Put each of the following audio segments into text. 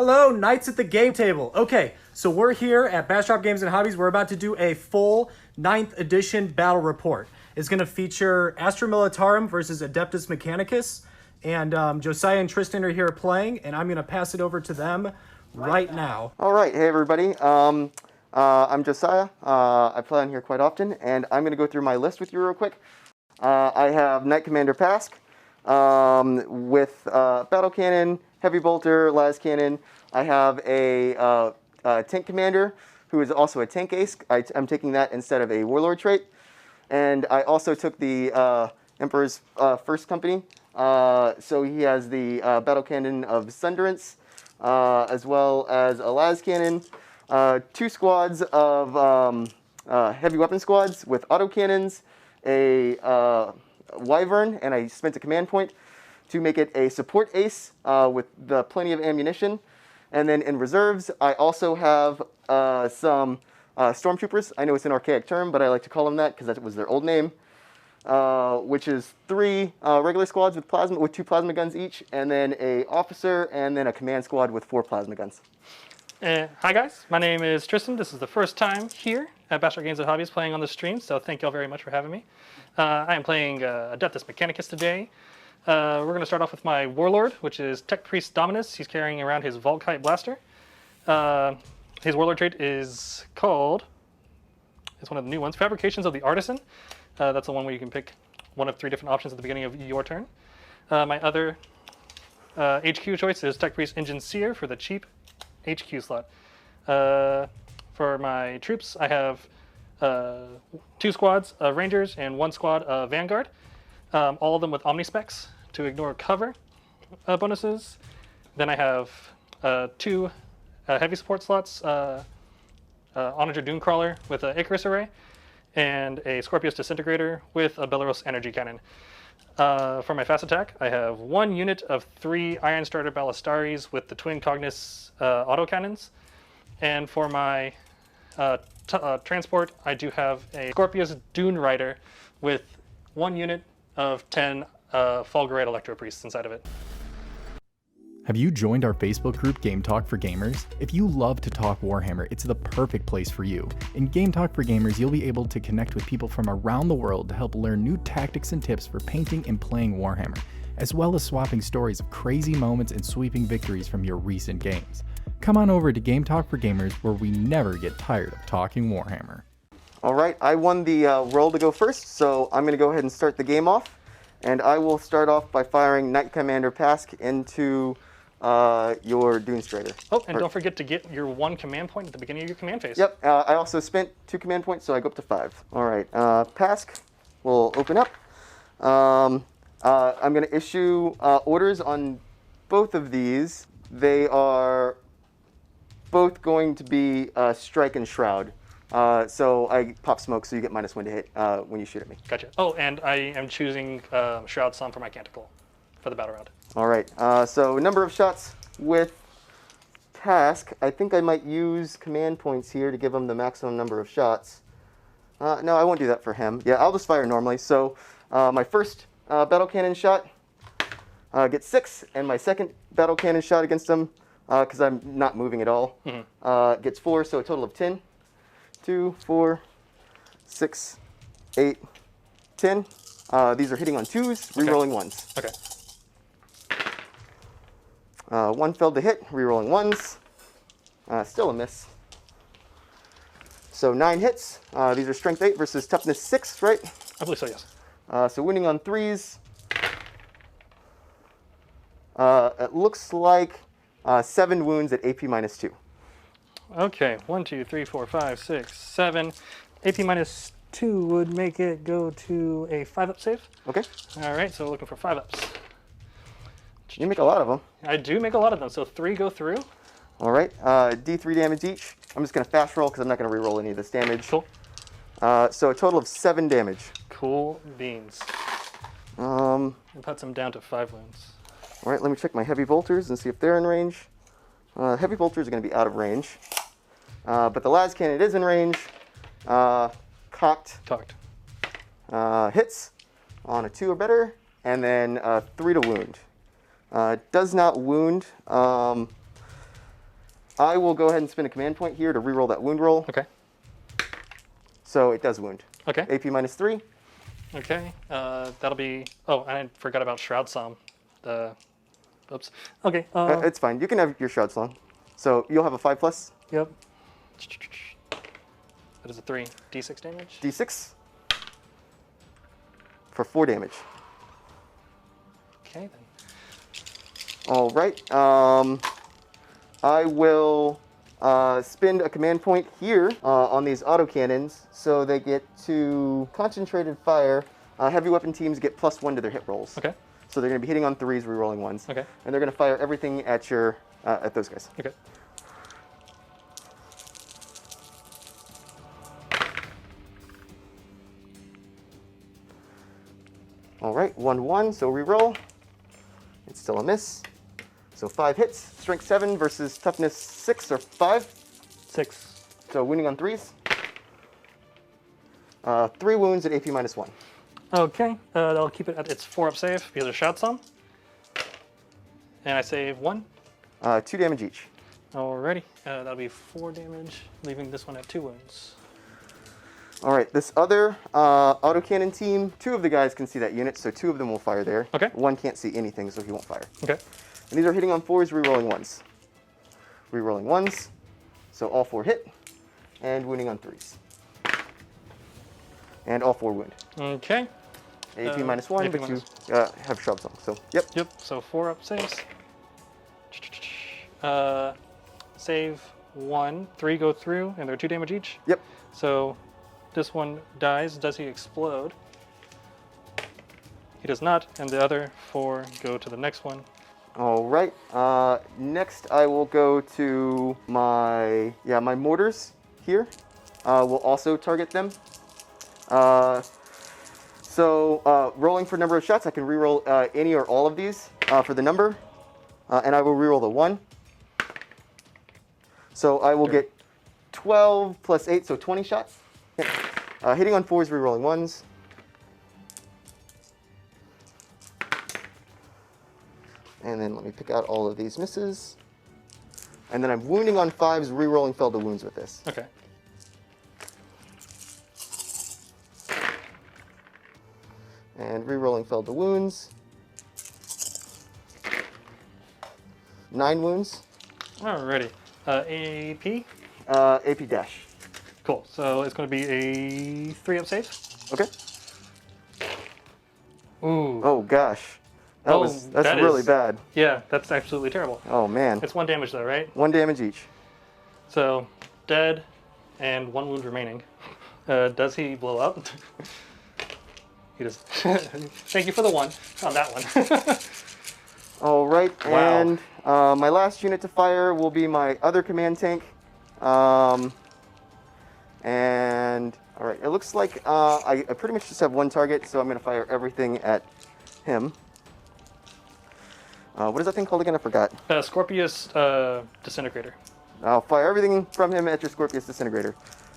Hello, Knights at the Game Table. Okay, so we're here at Bastrop Games and Hobbies. We're about to do a full 9th edition battle report. It's going to feature Astra Millitarum versus Adeptus Mechanicus. And Josiah and Tristan are here playing, and I'm going to pass it over to them right now. All right, hey everybody. I'm Josiah. I play on here quite often, and I'm going to go through my list with you real quick. I have Knight Commander Pask with Battle Cannon, Heavy Bolter, Las Cannon. I have a Tank Commander who is also a Tank Ace. I'm taking that instead of a Warlord trait. And I also took the Emperor's First Company. So he has the Battle Cannon of Sunderance, as well as a Las Cannon, 2 squads of heavy weapon squads with autocannons, a Wyvern, and I spent a command point to make it a support ace with plenty of ammunition. And then in reserves, I also have some stormtroopers. I know it's an archaic term, but I like to call them that because that was their old name, which is 3 regular squads with 2 plasma guns each, and then a officer, and then a command squad with 4 plasma guns. Hi guys, my name is Tristan. This is the first time here at Bastrop Games and Hobbies playing on the stream, so thank you all very much for having me. I am playing Adeptus Mechanicus today. We're going to start off with my Warlord, which is Tech Priest Dominus. He's carrying around his Volkite Blaster. His Warlord trait is called, it's one of the new ones, Fabrications of the Artisan. That's the one where you can pick one of 3 different options at the beginning of your turn. My other HQ choice is Tech Priest Engine Seer for the cheap HQ slot. For my troops, I have 2 squads of Rangers and 1 squad of Vanguard. All of them with Omnispecs to ignore cover bonuses. Then I have 2 heavy support slots, Onager Dunecrawler with an Icarus Array, and a Scorpius Disintegrator with a Belarus Energy Cannon. For my fast attack, I have 1 unit of 3 Iron Starter Ballistaries with the Twin Cognis Autocannons. And for my transport, I do have a Scorpius Dune Rider with 1 unit of 10 Fulgurite Electro Priests inside of it. Have you joined our Facebook group Game Talk for Gamers? If you love to talk Warhammer, it's the perfect place for you. In Game Talk for Gamers, you'll be able to connect with people from around the world to help learn new tactics and tips for painting and playing Warhammer, as well as swapping stories of crazy moments and sweeping victories from your recent games. Come on over to Game Talk for Gamers, where we never get tired of talking Warhammer. All right, I won the role to go first, so I'm going to go ahead and start the game off. And I will start off by firing Knight Commander Pask into your Dune Strider. Oh, and don't forget to get your 1 command point at the beginning of your command phase. Yep, I also spent 2 command points, so I go up to 5. All right, Pask will open up. I'm going to issue orders on both of these. They are both going to be Strike and Shroud. So I pop smoke, so you get -1 to hit when you shoot at me. Gotcha. Oh, and I am choosing Shroud Sun for my Canticle for the battle round. All right, so number of shots with Pask. I think I might use command points here to give him the maximum number of shots. No, I won't do that for him. Yeah, I'll just fire normally. So my first battle cannon shot gets 6, and my second battle cannon shot against him, because I'm not moving at all, gets 4, so a total of 10. 2, 4, 6, 8, 10. These are hitting on 2s, re-rolling 1s. Okay. 1 failed to hit, re-rolling 1s. Still a miss. So 9 hits. These are strength 8 versus toughness 6, right? I believe so, yes. So winning on 3s. It looks like 7 wounds at AP -2. Okay, 1, 2, 3, 4, 5, 6, 7. AP -2 would make it go to a 5-up save. Okay. All right, so we're looking for 5-ups. You make a lot of them. I do make a lot of them, so 3 go through. All right, D3 damage each. I'm just going to fast roll because I'm not going to re-roll any of this damage. Cool. So a total of 7 damage. Cool beans. Um, It puts him down to 5 wounds. All right, let me check my heavy bolters and see if they're in range. Heavy bolters are going to be out of range. But the Las Cannon is in range. Cocked. Hits on a 2 or better, and then 3 to wound. Does not wound. I will go ahead and spend a command point here to reroll that wound roll. Okay. So it does wound. Okay. AP -3. Okay. That'll be. Oh, I forgot about Shroud Psalm. Oops. Okay. It's fine. You can have your Shroud Song. So you'll have a 5+. Yep. That is a 3. D6 damage. D6 for 4 damage. Okay then. All right. I will spend a command point here on these autocannons, so they get to concentrated fire. Heavy weapon teams get +1 to their hit rolls. Okay. So they're going to be hitting on 3s, rerolling 1s. Okay. And they're going to fire everything at your at those guys. Okay. All right, 1/1, so reroll. It's still a miss. So 5 hits, strength 7 versus toughness 6 or 5. 6. So wounding on 3s. 3 wounds at AP -1. Okay. That'll keep it at its 4-up save because of Shout Song. And I save 1. 2 damage each. Alrighty. That'll be 4 damage, leaving this one at 2 wounds. All right, this other autocannon team, 2 of the guys can see that unit, so 2 of them will fire there. Okay. 1 can't see anything, so he won't fire. Okay. And these are hitting on 4s, rerolling 1s. Rerolling 1s, so all 4 hit, and wounding on 3s. And all 4 wound. Okay. AP -1, AP but you minus- have Shrub Song, so yep. Yep. So 4-up saves. Save 1. 3 go through, and they're 2 damage each. Yep. So this one dies. Does he explode? He does not, and the other 4 go to the next one. All right. Next, I will go to my mortars here. We'll also target them. Rolling for number of shots, I can reroll any or all of these for the number, and I will reroll the 1. So I will get 12 plus 8, so 20 shots. Hitting on 4s, rerolling 1s. And then let me pick out all of these misses. And then I'm wounding on 5s, rerolling fell to wounds with this. Okay. And rerolling fell to wounds. 9 wounds. Alrighty. AP. AP dash. Cool. So it's going to be a 3-up save. Okay. Ooh. Oh gosh. That's that really is- bad. Yeah, that's absolutely terrible. Oh man. It's 1 damage though, right? 1 damage each. So dead, and 1 wound remaining. Does he blow up? He does. Thank you for the 1 on that one. All right. Wow. And my last unit to fire will be my other command tank. And all right, it looks like I pretty much just have 1 target, so I'm going to fire everything at him. What is that thing called again? I forgot. Scorpius Disintegrator. I'll fire everything from him at your Scorpius Disintegrator.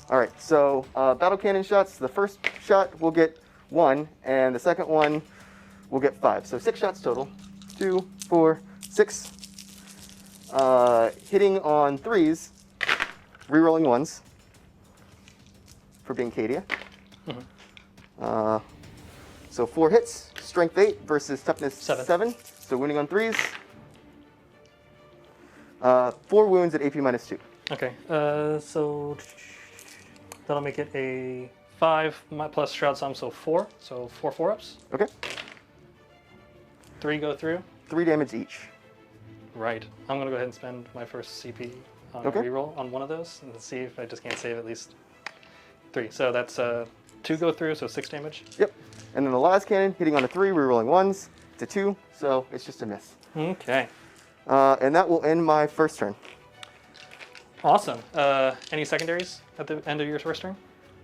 All right, so battle cannon shots. The first shot will get 1, and the second one will get 5. So 6 shots total. 2, 4, 6. Hitting on 3s, rerolling 1s for being Cadia. So 4 hits, strength 8 versus toughness 7. So wounding on 3s. 4 wounds at AP -2. Okay. So that'll make it a 5 plus Shroud Sum, so 4. So 4 4-ups. Okay. 3 go through. 3 damage each. Right. I'm gonna go ahead and spend my first CP on Okay. a reroll on one of those and see if I just can't save at least 3. So that's 2 go through, so 6 damage. Yep. And then the last cannon, hitting on a 3, rerolling 1s to 2, so it's just a miss. Okay. And that will end my first turn. Awesome. Any secondaries at the end of your first turn?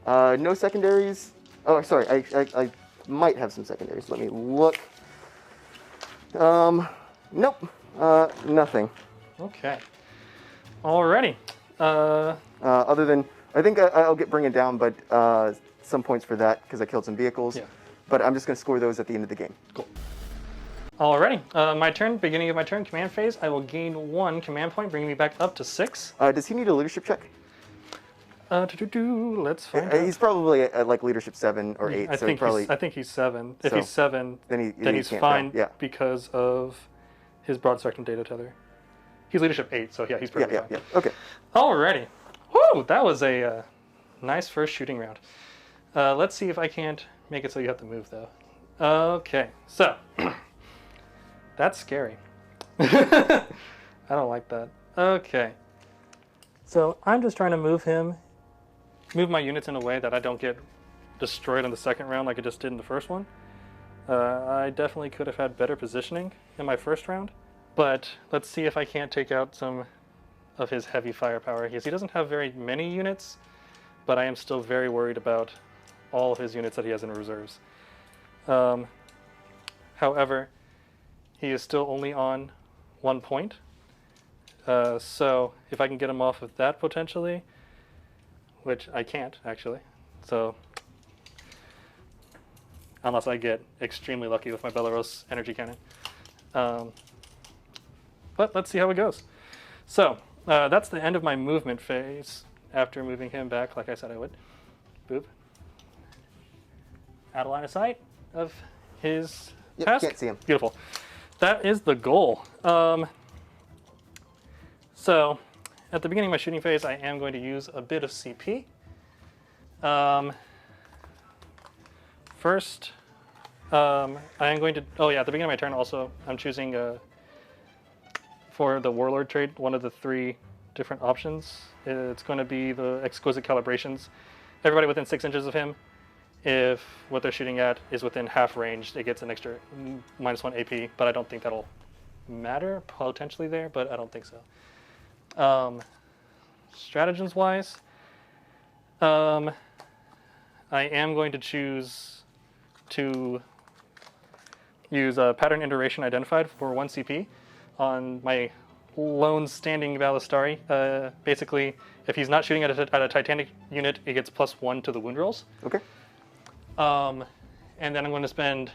No secondaries. Oh, sorry. I might have some secondaries. Let me look. Nope. Nothing. Okay. Alrighty. Other than, I think I'll bring it down, but some points for that because I killed some vehicles. Yeah. But I'm just going to score those at the end of the game. Cool. Alrighty, my turn, beginning of my turn, command phase, I will gain 1 command point, bringing me back up to 6. Does he need a leadership check? Let's find out. He's probably at like leadership 7 or 8. I think he's 7. If So, he's 7, then he's can't fine fail. Yeah. because of his broad spectrum data tether. He's leadership 8, so yeah, he's perfectly Yeah. fine. Okay. Alrighty. Woo! That was a nice first shooting round. Let's see if I can't make it so you have to move, though. Okay, so. That's scary. I don't like that. Okay. So I'm just trying to move my units in a way that I don't get destroyed in the second round like I just did in the first one. I definitely could have had better positioning in my first round, but let's see if I can't take out some of his heavy firepower. He doesn't have very many units, but I am still very worried about all of his units that he has in reserves. However, he is still only on 1 point. So if I can get him off of that potentially, which I can't actually, so unless I get extremely lucky with my Belarus energy cannon. But let's see how it goes. So that's the end of my movement phase after moving him back like I said I would. Boop. Out of line of sight of his task. Can't see him. Beautiful. That is the goal. So at the beginning of my shooting phase, I am going to use a bit of CP. First, I am going to, at the beginning of my turn also, I'm choosing for the Warlord trait, one of the 3 different options. It's going to be the Exquisite Calibrations. Everybody within 6 inches of him, if what they're shooting at is within half range, it gets an extra -1 AP, but I don't think that'll matter potentially there, but I don't think so. Stratagems wise, I am going to choose to use a pattern iteration identified for 1 CP on my lone standing Ballistari. Basically, if he's not shooting at a Titanic unit, it gets +1 to the wound rolls. Okay. And then I'm going to spend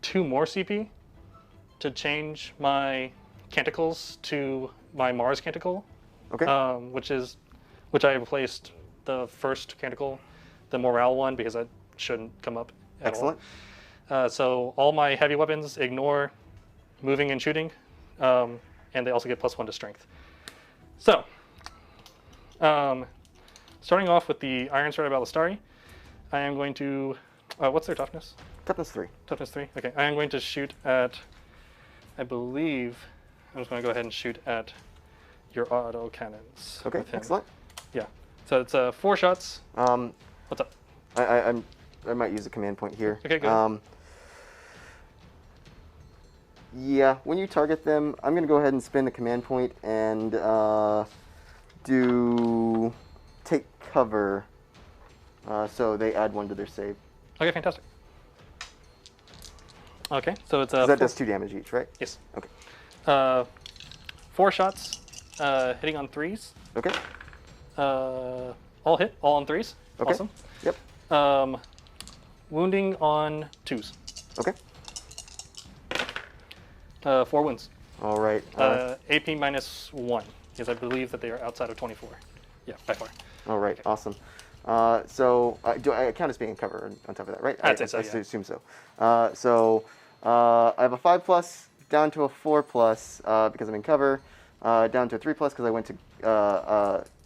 2 more CP to change my Canticles to my Mars Canticle. Okay. Which I replaced the first Canticle, the Morale one, because that shouldn't come up at Excellent. all. So all my heavy weapons ignore moving and shooting, and they also get +1 to strength. So, starting off with the Iron Sword Ballistari, I am going to, what's their toughness? Toughness 3. Toughness 3, okay. I am going to shoot at, I believe, I'm just going to go ahead and shoot at your Autocannons. Okay, excellent. Yeah, so it's 4 shots. What's up? I might use a command point here. Okay, good. Yeah, when you target them, I'm going to go ahead and spend the command point and do take cover. So they add 1 to their save. Okay, fantastic. Okay, so it's that does 2 damage each, right? Yes. Okay. 4 shots, hitting on 3s. Okay. All hit, all on 3s. Okay. Awesome. Yep. Wounding on 2s. Okay. 4 wounds. All right. AP -1, because I believe that they are outside of 24. Yeah, by far. All right. Okay. Awesome. So do I count as being in cover on top of that, right? I'd say so, I yeah. assume so. I have a 5+, down to a 4+, because I'm in cover, down to a 3+ because I went to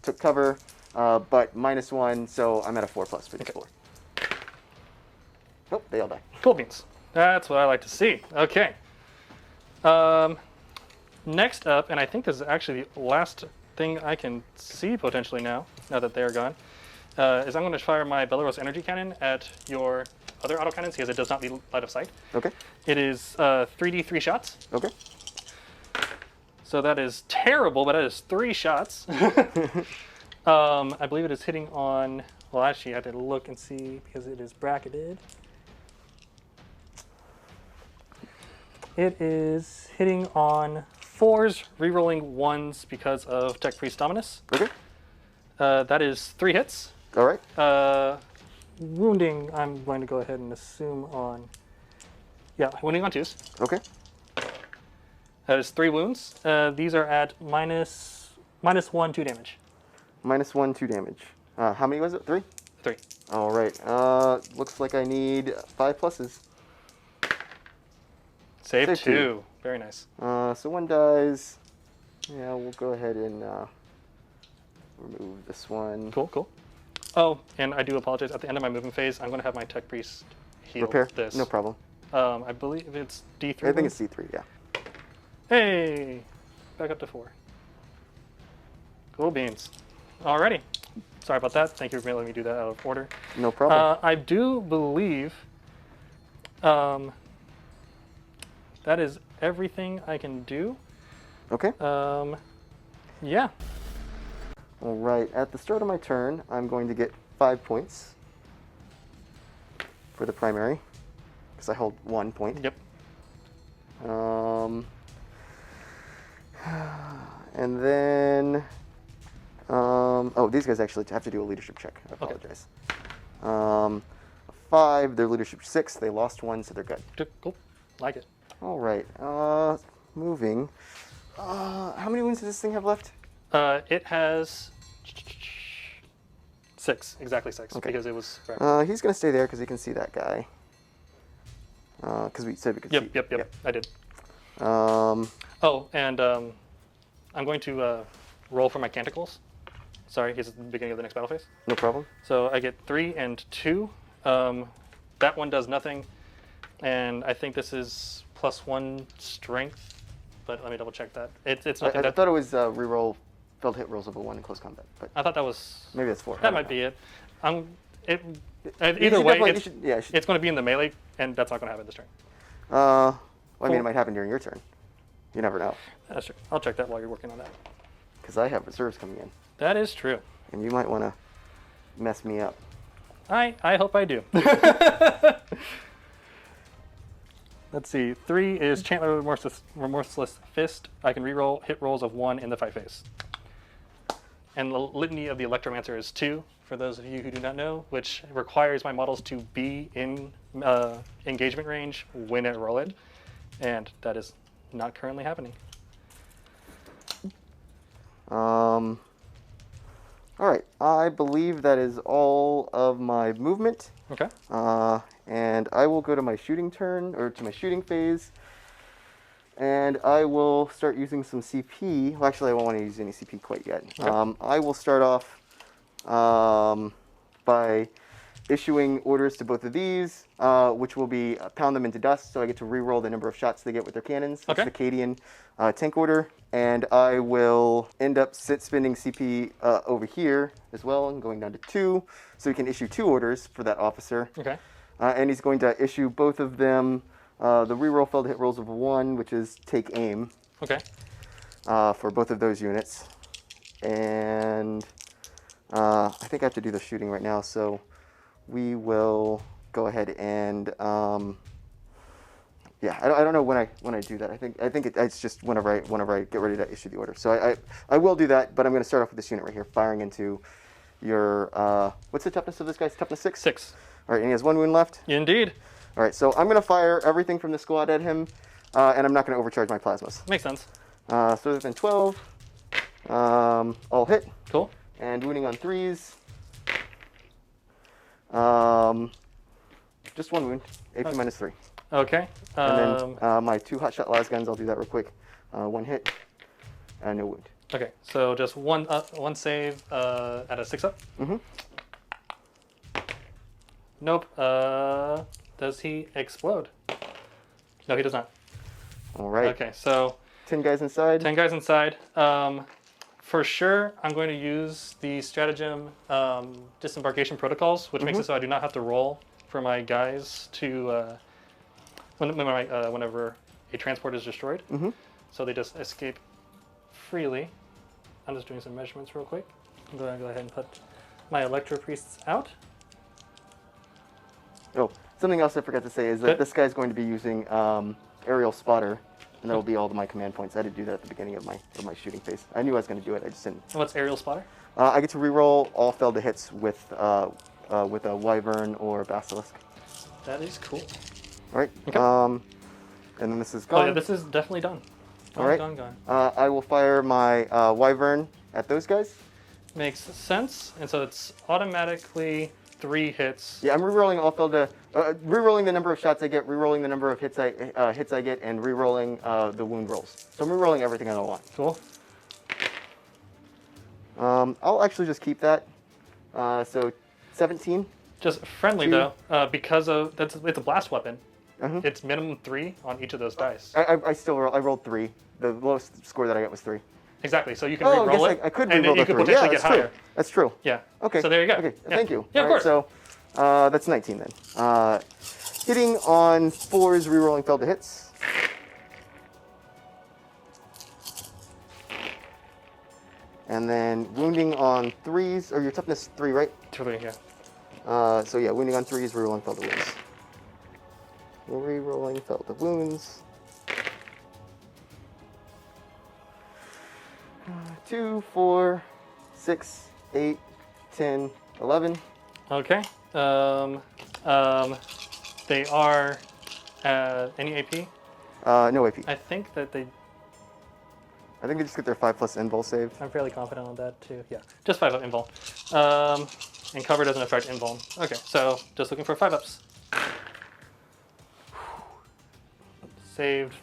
took cover, but -1, so I'm at a 4+ for these 4. Oh, they all die. Cool beans. That's what I like to see. Okay. Next up, and I think this is actually the last thing I can see potentially now that they're gone, is I'm going to fire my Belarus energy cannon at your other autocannons because it does not need line of sight. Okay. It is 3d3 shots. Okay. So that is terrible, but that is 3 shots. I believe it is hitting on, well, actually I have to look and see because it is bracketed. It is hitting on 4s, rerolling 1s because of Tech Priest Dominus. Okay. That is 3 hits. All right. Wounding, I'm going to go ahead and assume on, Yeah, winning on 2s. Okay. That is 3 wounds. These are at -1, 2 damage. -1, 2 damage. How many was it? 3? 3. All right. Looks like I need 5 pluses. Save Save 2. 2. Very nice. So 1 dies. Yeah, we'll go ahead and remove this one. Cool, cool. Oh, and I do apologize. At the end of my movement phase, I'm going to have my Tech Priest heal Repair? this. No problem. I believe it's D3. I think it's C3, yeah. Hey! Back up to 4. Cool beans. Alrighty. Sorry about that. Thank you for letting me do that out of order. No problem. I do believe that is everything I can do. Okay. Yeah. All right. At the start of my turn, I'm going to get 5 points for the primary, because I hold 1 point. Yep. And then, oh, these guys actually have to do a leadership check. I apologize. 5, their leadership 6. They lost 1, so they're good. Cool. Like it. All right. Moving. How many wounds does this thing have left? It has 6, exactly 6, Okay. because it was. He's gonna stay there because he can see that guy. Because we said we could see. Yep. I did. Um, Oh, and I'm going to roll for my canticles. Sorry, he's at the beginning of the next battle phase. no problem. So I get 3 and 2. That one does nothing, and I think this is +1 strength. But let me double check that. It's nothing. I thought it was reroll failed hit rolls of a 1 in close combat, but I thought that was. maybe that's 4. That might be it. Either should way, definitely- it's, you should- yeah, you should- it's going to be in the melee, and that's not going to happen this turn. Well, I mean, Cool. it might happen during your turn. You never know, That's true. I'll check that while you're working on that. because I have reserves coming in, That is true. and you might want to mess me up. I hope I do. Let's see. 3 is Chantler Remorseless Fist. I can reroll hit rolls of 1 in the fight phase. And the Litany of the Electromancer is 2, for those of you who do not know, which requires my models to be in engagement range when I roll it. And that is not currently happening. All right, I believe that is all of my movement. Okay. And I will go to my shooting turn, or to my shooting phase, and I will start using some CP. Well, actually, I won't want to use any CP quite yet. Okay. I will start off by issuing orders to both of these, which will be pound them into dust, so I get to re-roll the number of shots they get with their cannons. Okay. It's the Cadian tank order, and I will end up spending CP over here as well, and going down to 2, so we can issue 2 orders for that officer. Okay. And he's going to issue both of them the reroll failed hit rolls of 1, which is take aim, Okay. for both of those units. And I think I have to do the shooting right now, so we will go ahead and yeah, I don't know when I do that. I think it's just whenever I get ready to issue the order. So I will do that, but I'm going to start off with this unit right here, firing into your what's the toughness of this guy's toughness 6? 6. All right, and he has 1 wound left. Indeed. All right, so I'm going to fire everything from the squad at him, and I'm not going to overcharge my plasmas. Makes sense. So there's been 12, all hit, Cool. and wounding on 3s. Just 1 wound, AP Okay. minus 3. Okay. And then my 2 hotshot lasguns, I'll do that real quick. 1 hit, no wound. Okay, so just one save at a 6-up. Mm-hmm. Nope. Does he explode? No, he does not. All right. Okay, so 10 guys inside. 10 guys inside. For sure, I'm going to use the stratagem disembarkation protocols, which makes it so I do not have to roll for my guys to whenever a transport is destroyed. Mm-hmm. So they just escape freely. I'm just doing some measurements real quick. I'm going to go ahead and put my Electro Priests out. Oh, something else I forgot to say is that Good. this guy's going to be using aerial spotter, and that'll be all of my command points. I did do that at the beginning of my shooting phase. I knew I was going to do it. I just didn't. What's Aerial Spotter? I get to reroll all failed hits with a wyvern or a basilisk. That is cool. All right. Okay. And then this is Oh gone. yeah, this is definitely done. All right. Gone. I will fire my Wyvern at those guys. Makes sense. And so it's automatically 3 hits. Yeah, I'm rerolling all failed rerolling the number of shots I get, rerolling the number of hits I get, and rerolling the wound rolls. So I'm rerolling everything I don't want. Cool. I'll actually just keep that. So 17. Just friendly 2. though, because of it's a blast weapon. Uh-huh. It's minimum 3 on each of those dice. I rolled 3. The lowest score that I got was 3. Exactly. So you can Oh, I re-roll guess it. I could and re-roll then you the could 3. potentially Yeah, get that's higher. true. That's true. Yeah. Okay. So there you go. Okay. Yeah. Thank you. Yeah, of All right, course. So that's 19 then. Hitting on 4s, rerolling failed to hits. And then wounding on 3s, or your toughness 3, right? 3, yeah. So yeah, wounding on 3s, rerolling failed to wounds. Rerolling failed to wounds. 2, 4, 6, 8, 10, 11. Okay. They are any AP? No AP. I think that they. I think they just get their 5+ invul save. I'm fairly confident on that too. Yeah, just 5 up invul. And cover doesn't affect invul. Okay, so just looking for 5 ups. Saved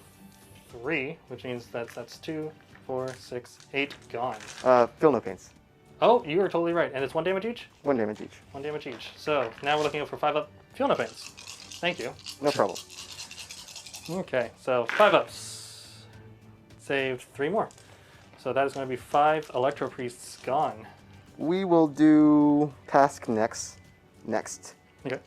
3, which means that's 2, 4, 6, 8 gone. Feel no pains. Oh, you are totally right. And it's 1 damage each? 1 damage each. 1 damage each. So now we're looking for 5 up. Feel no pains. Thank you. No problem. Okay, so 5 ups. Saved 3 more. So that is going to be 5 Electro Priests gone. We will do Task next. Okay.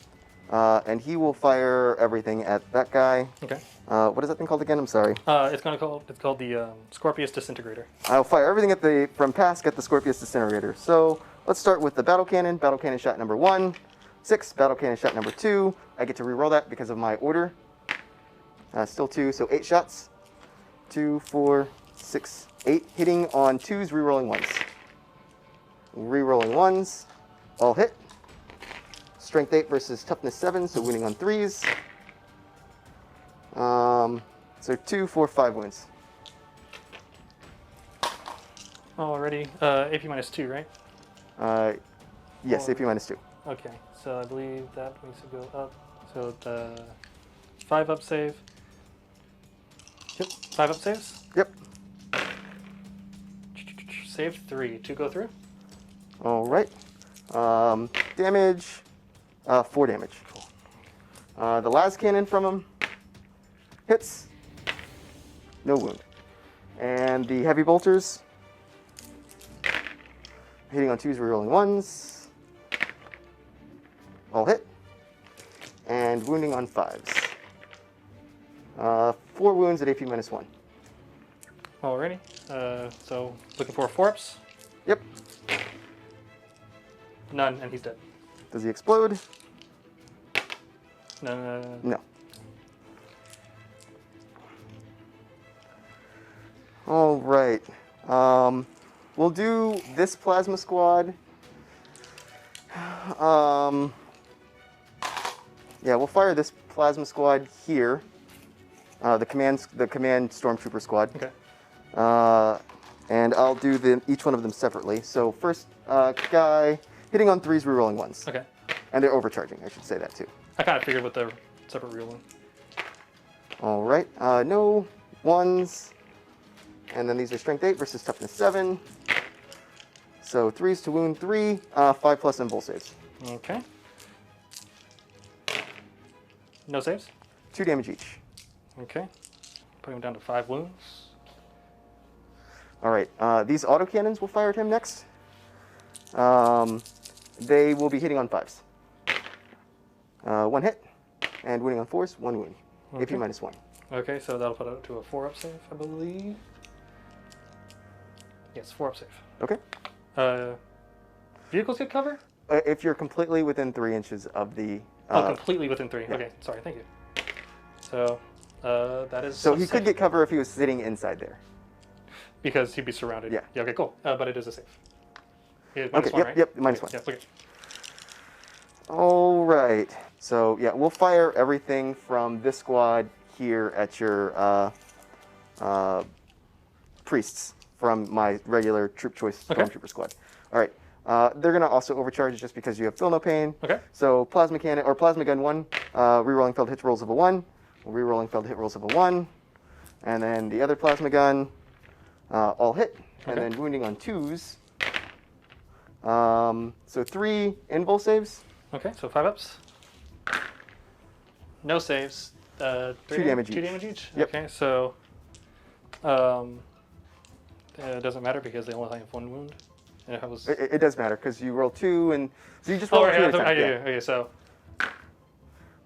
And he will fire everything at that guy. Okay. What is that thing called again? I'm sorry. It's called the Scorpius Disintegrator. I'll fire everything from Task at the Scorpius Disintegrator. So let's start with the Battle Cannon. Battle Cannon shot number 1. 6. Battle Cannon shot number 2. I get to reroll that because of my order. Still 2, so 8 shots. 2, 4, 6, 8. Hitting on 2s, rerolling 1s. Rerolling 1s. All hit. Strength 8 versus Toughness 7, so wounding on 3s. So 2, 4, 5 wounds. Already, AP minus 2, right? Yes, AP minus 2. Okay, so I believe that needs to go up. So the 5 up save. Yep, 5 up saves. Yep. Saved 3. 2 go through. All right. Damage, 4 damage. The las cannon from him hits, no wound. And the heavy bolters, hitting on 2s, rerolling 1s, all hit, and wounding on 5s. 4 wounds at AP minus 1. Alrighty. So looking for 4 ups. Yep. None, and he's dead. Does he explode? No. No. All right. We'll do this plasma squad. Yeah, we'll fire this plasma squad here. The command stormtrooper squad. Okay. And I'll do each one of them separately. So first guy hitting on 3s, rerolling 1s. Okay. And they're overcharging. I should say that too. I kind of figured with the separate real one. All right. No 1s. And then these are strength 8 versus toughness 7. So 3s to wound 3, 5+ invul saves. Okay. No saves? 2 damage each. Okay. Putting him down to 5 wounds. All right. These autocannons will fire at him next. They will be hitting on 5s. 1 hit, and wounding on 4s, 1 wound. Okay. AP minus 1. Okay, so that'll put it to a 4 up save, I believe. Yes, 4 up save. Okay. Vehicles get cover? If you're completely within 3 inches of the... Completely within 3. yeah. Okay, sorry, thank you. So, that is... So a he save. could get cover if he was sitting inside there. Because he'd be surrounded. Yeah. Yeah, okay, cool. But it is a save. Yeah, Okay, -1, right? yep, minus 1. Yeah, okay. All right. So yeah, we'll fire everything from this squad here at your priests from my regular troop choice stormtrooper squad. All right. They're gonna also overcharge just because you have feel no pain. Okay. So plasma cannon or plasma gun 1, rerolling failed hit rolls of a 1, rerolling failed hit rolls of a 1, and then the other plasma gun, all hit, and then wounding on 2s. So 3 invul saves. Okay, so 5 ups. No saves. 2 damage each. 2 damage each? Yep. Okay, so it doesn't matter because they only have 1 wound. And if I was... It does matter because you roll 2 and so you just roll 2 at a time. Okay, so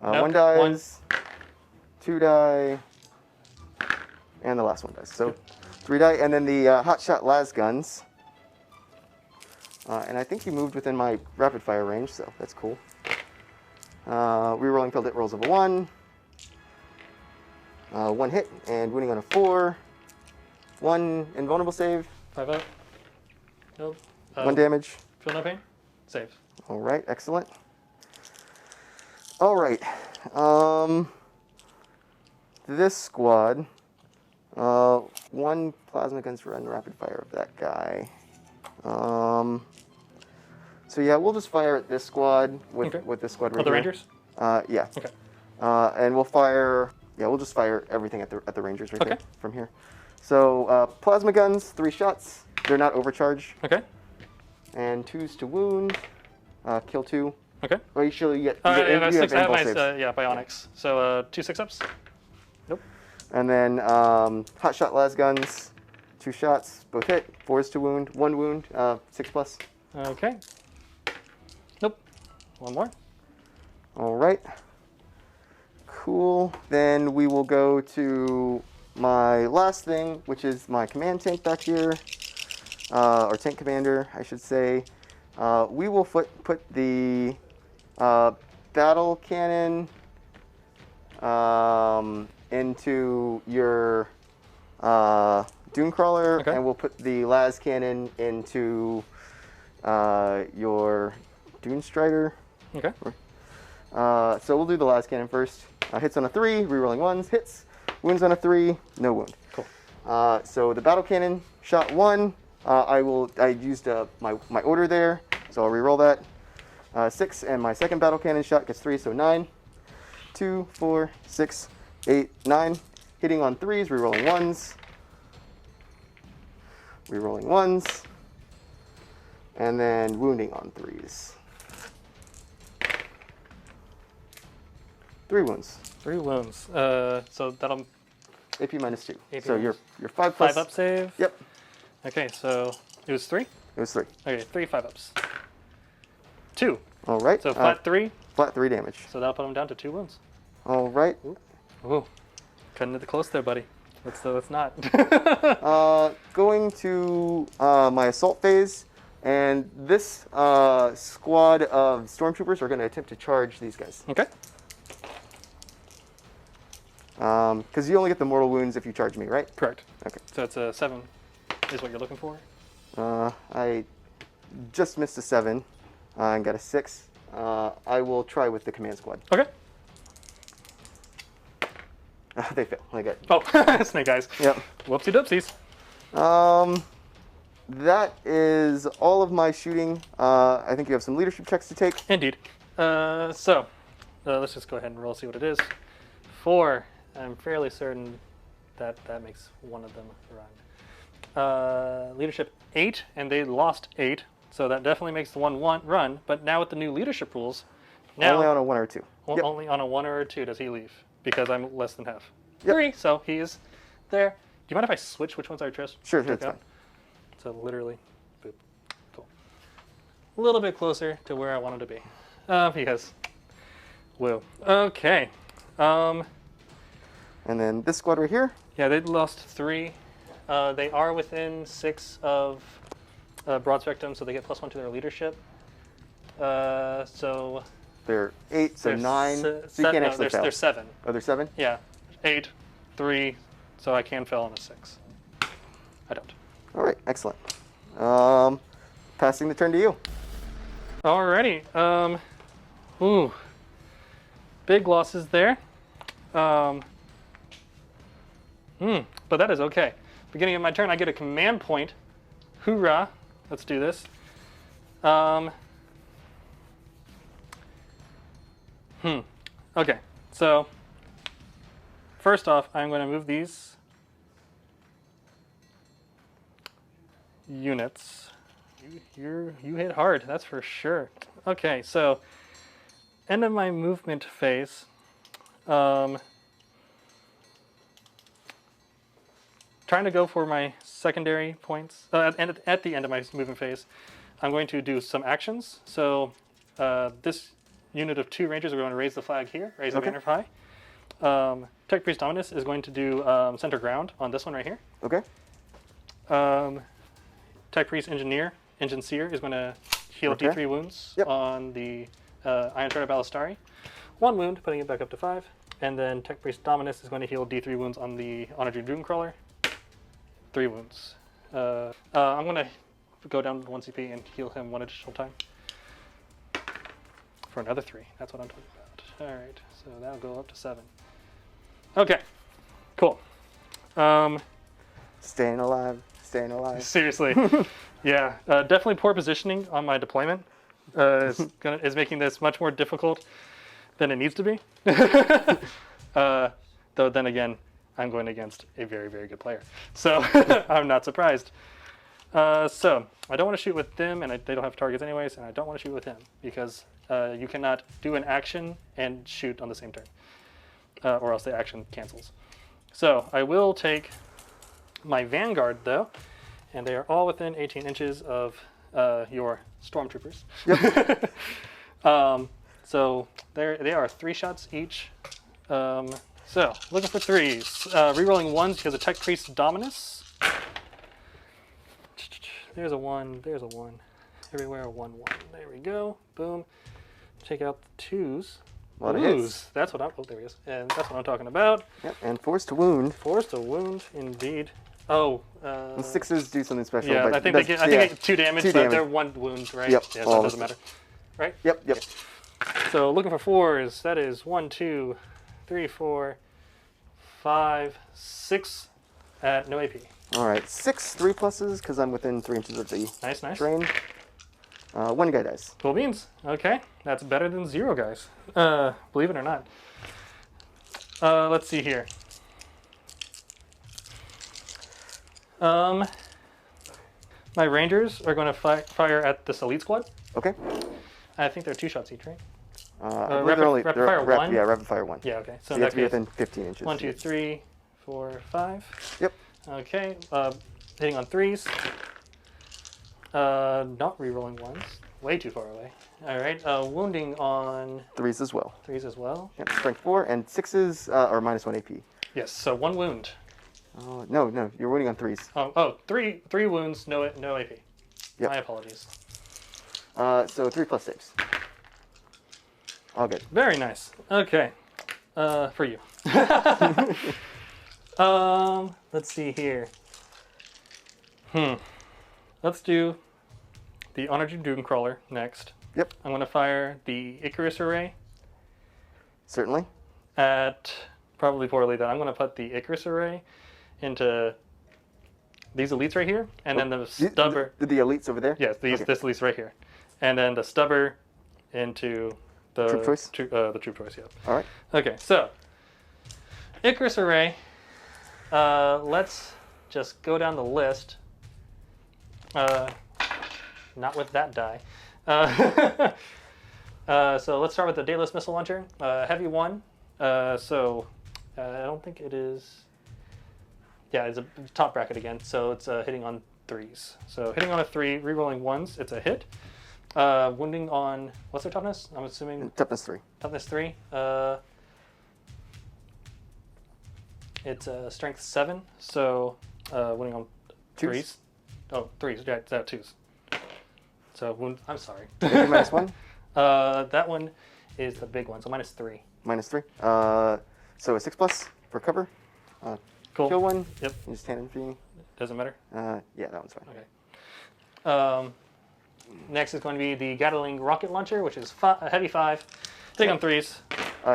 1 dies, 2 die, and the last 1 dies. So 3 die, and then the hotshot las guns. And I think you moved within my rapid fire range, so that's cool. Rerolling failed hit rolls of a 1, 1 hit, and wounding on a 4, 1 invulnerable save, 5 up. Nope. 1 damage. Feel no pain? Save. All right, excellent. All right, this squad, 1 plasma guns to run rapid fire of that guy. So yeah, we'll just fire at this squad with this squad right the here. Rangers? Yeah. Okay. And we'll fire. Yeah, we'll just fire everything at the Rangers right there from here. So plasma guns, 3 shots. They're not overcharged. Okay. And 2s to wound. Kill 2. Okay. Oh, you should get. Yeah, You that's have 6. I have invul my, saves. bionics. So 2 6-ups. Nope. And then hot shot las guns, 2 shots, both hit. 4s to wound, 1 wound, 6+. Okay. Nope. 1 more. All right. Cool. Then we will go to my last thing, which is my command tank back here, or tank commander, I should say. We will put the battle cannon into your dune crawler, and we'll put the las cannon into your dune strider. Okay. So we'll do the las cannon first. Hits on a 3, rerolling 1s, hits. Wounds on a 3, no wound. Cool. So the battle cannon shot 1. I used my order there, so I'll reroll that. 6, and my second battle cannon shot gets 3, so 9. 2, 4, 6, 8, 9. Hitting on 3s, rerolling 1s. Rerolling 1s. And then wounding on 3s. 3 wounds. 3 wounds. So that'll... AP minus 2. AP So minus- you're 5+. 5 up save? Yep. Okay, so it was 3? It was 3. Okay, 3 5 ups. 2. All right. So flat 3. Flat 3 damage. So that'll put him down to 2 wounds. All right. Ooh. Cutting it close there, buddy. Let's not. Going to my assault phase, and this squad of stormtroopers are going to attempt to charge these guys. Okay. Because you only get the mortal wounds if you charge me, right? Correct. Okay. So it's a 7 is what you're looking for? I just missed a 7 and got a 6. I will try with the command squad. Okay. They fail. I got. Oh, snake eyes. Yep. Whoopsie doopsies. That is all of my shooting. I think you have some leadership checks to take. Indeed. Let's just go ahead and roll, see what it is. 4. I'm fairly certain that makes one of them run. Leadership 8, and they lost 8, so that definitely makes the one run. But now with the new leadership rules, now Only on a 1 or 2. Yep. only on a 1 or a 2 does he leave, because I'm less than half. Yep. 3, so he is there. Do you mind if I switch which ones I trust? Sure, that's fine. So literally, boop, cool. A little bit closer to where I wanted to be, because, woo. Okay. And then this squad right here. Yeah, they lost 3. They are within 6 of broad spectrum, so they get +1 to their leadership. So They're 8, so they're 9. So you can't actually fail. they're 7. Oh, they're 7? Yeah, 8, 3, so I can fail on a 6. I don't. All right, excellent. Passing the turn to you. Alrighty. Ooh. Big losses there. But that is okay. Beginning of my turn, I get a command point. Hoorah. Let's do this. Okay, so first off, I'm going to move these units. You hit hard, that's for sure. Okay, so end of my movement phase. Trying to go for my secondary points. At the end of my movement phase, I'm going to do some actions. So this unit of 2 rangers are going to raise the flag here, raise the banner high. Tech Priest Dominus is going to do center ground on this one right here. Okay. Tech Priest Engineer is going to heal D3 wounds on the Iron Shard of Balistari. 1 wound, putting it back up to 5. And then Tech Priest Dominus is going to heal D3 wounds on the Honored Doomcrawler. 3 wounds. I'm going to go down 1 CP and heal him 1 additional time. For another 3. That's what I'm talking about. All right, so that'll go up to 7. Okay, cool. Staying alive. Seriously, yeah. Definitely poor positioning on my deployment is making this much more difficult than it needs to be. Though then again, I'm going against a very, very good player, so I'm not surprised. So I don't want to shoot with them, and they don't have targets anyways, and I don't want to shoot with him because you cannot do an action and shoot on the same turn, or else the action cancels. So I will take my Vanguard though, and they are all within 18 inches of your Stormtroopers. Yep. So they are 3 shots each. So looking for 3s. Rerolling 1s because of Tech Priest Dominus. There's a 1. There's a 1. Everywhere a 1, 1. There we go. Boom. Take out the 2s. Oohs. That's what I'm. Oh, there he is. And that's what I'm talking about. Yep. And forced to wound. Forced to wound, indeed. Oh. And 6s do something special. Yeah, but I think they get 2 damage. 2 so damage. they're 1 wound, right? Yep. Yeah, so it doesn't matter. Right? Yep. Okay. So looking for 4s. That is 1, 2, 3, 4, 5, 6 at no AP. All right, 6 3+s because I'm within 3 inches of the Nice. drain. 1 guy dies. Cool beans. Okay, that's better than 0 guys. Believe it or not. Let's see here. My Rangers are going to fire at this elite squad. Okay. I think they're 2 shots each, right? Rapid fire 1? Yeah, rapid fire 1. Yeah, okay. So you have to be within 15 inches. 1, 2, 3, 4, 5. Yep. Okay, hitting on 3s. Not rerolling 1s. Way too far away. All right, wounding on 3s as well. 3s as well. Yep, strength 4, and 6s are -1 AP. Yes, so 1 wound. No, you're wounding on 3s. Three wounds, no AP. Yep. My apologies. So 3+ saves. All good. Very nice. Okay, for you. Let's see here. Let's do the Honored Doomcrawler next. Yep. I'm going to fire the Icarus Array. Certainly. At probably poorly then. I'm going to put the Icarus Array into these elites right here, and then the stubber. The elites over there? Yes, this elites right here, and then the stubber into the troop choice. The troop choice. Yeah. All right. Okay, so Icarus Array. Let's just go down the list. Not with that die. So let's start with the Daedalus Missile Launcher. Heavy 1. So I don't think it is. Yeah, it's a top bracket again. So it's hitting on 3s. So hitting on a 3, rerolling 1s, it's a hit. Wounding on, what's their toughness? I'm assuming. Toughness 3. Toughness 3. It's strength 7. So wounding on 3s. Oh, 3s. Yeah, 2s. So wound. I'm sorry. -1. That one is the big one. So -3. -3. So a 6+ for cover. Cool. Kill 1. Yep. You just hand it to me. Doesn't matter. Yeah, that one's fine. Okay. Next is going to be the Gatling rocket launcher, which is a heavy 5. Hitting on 3s.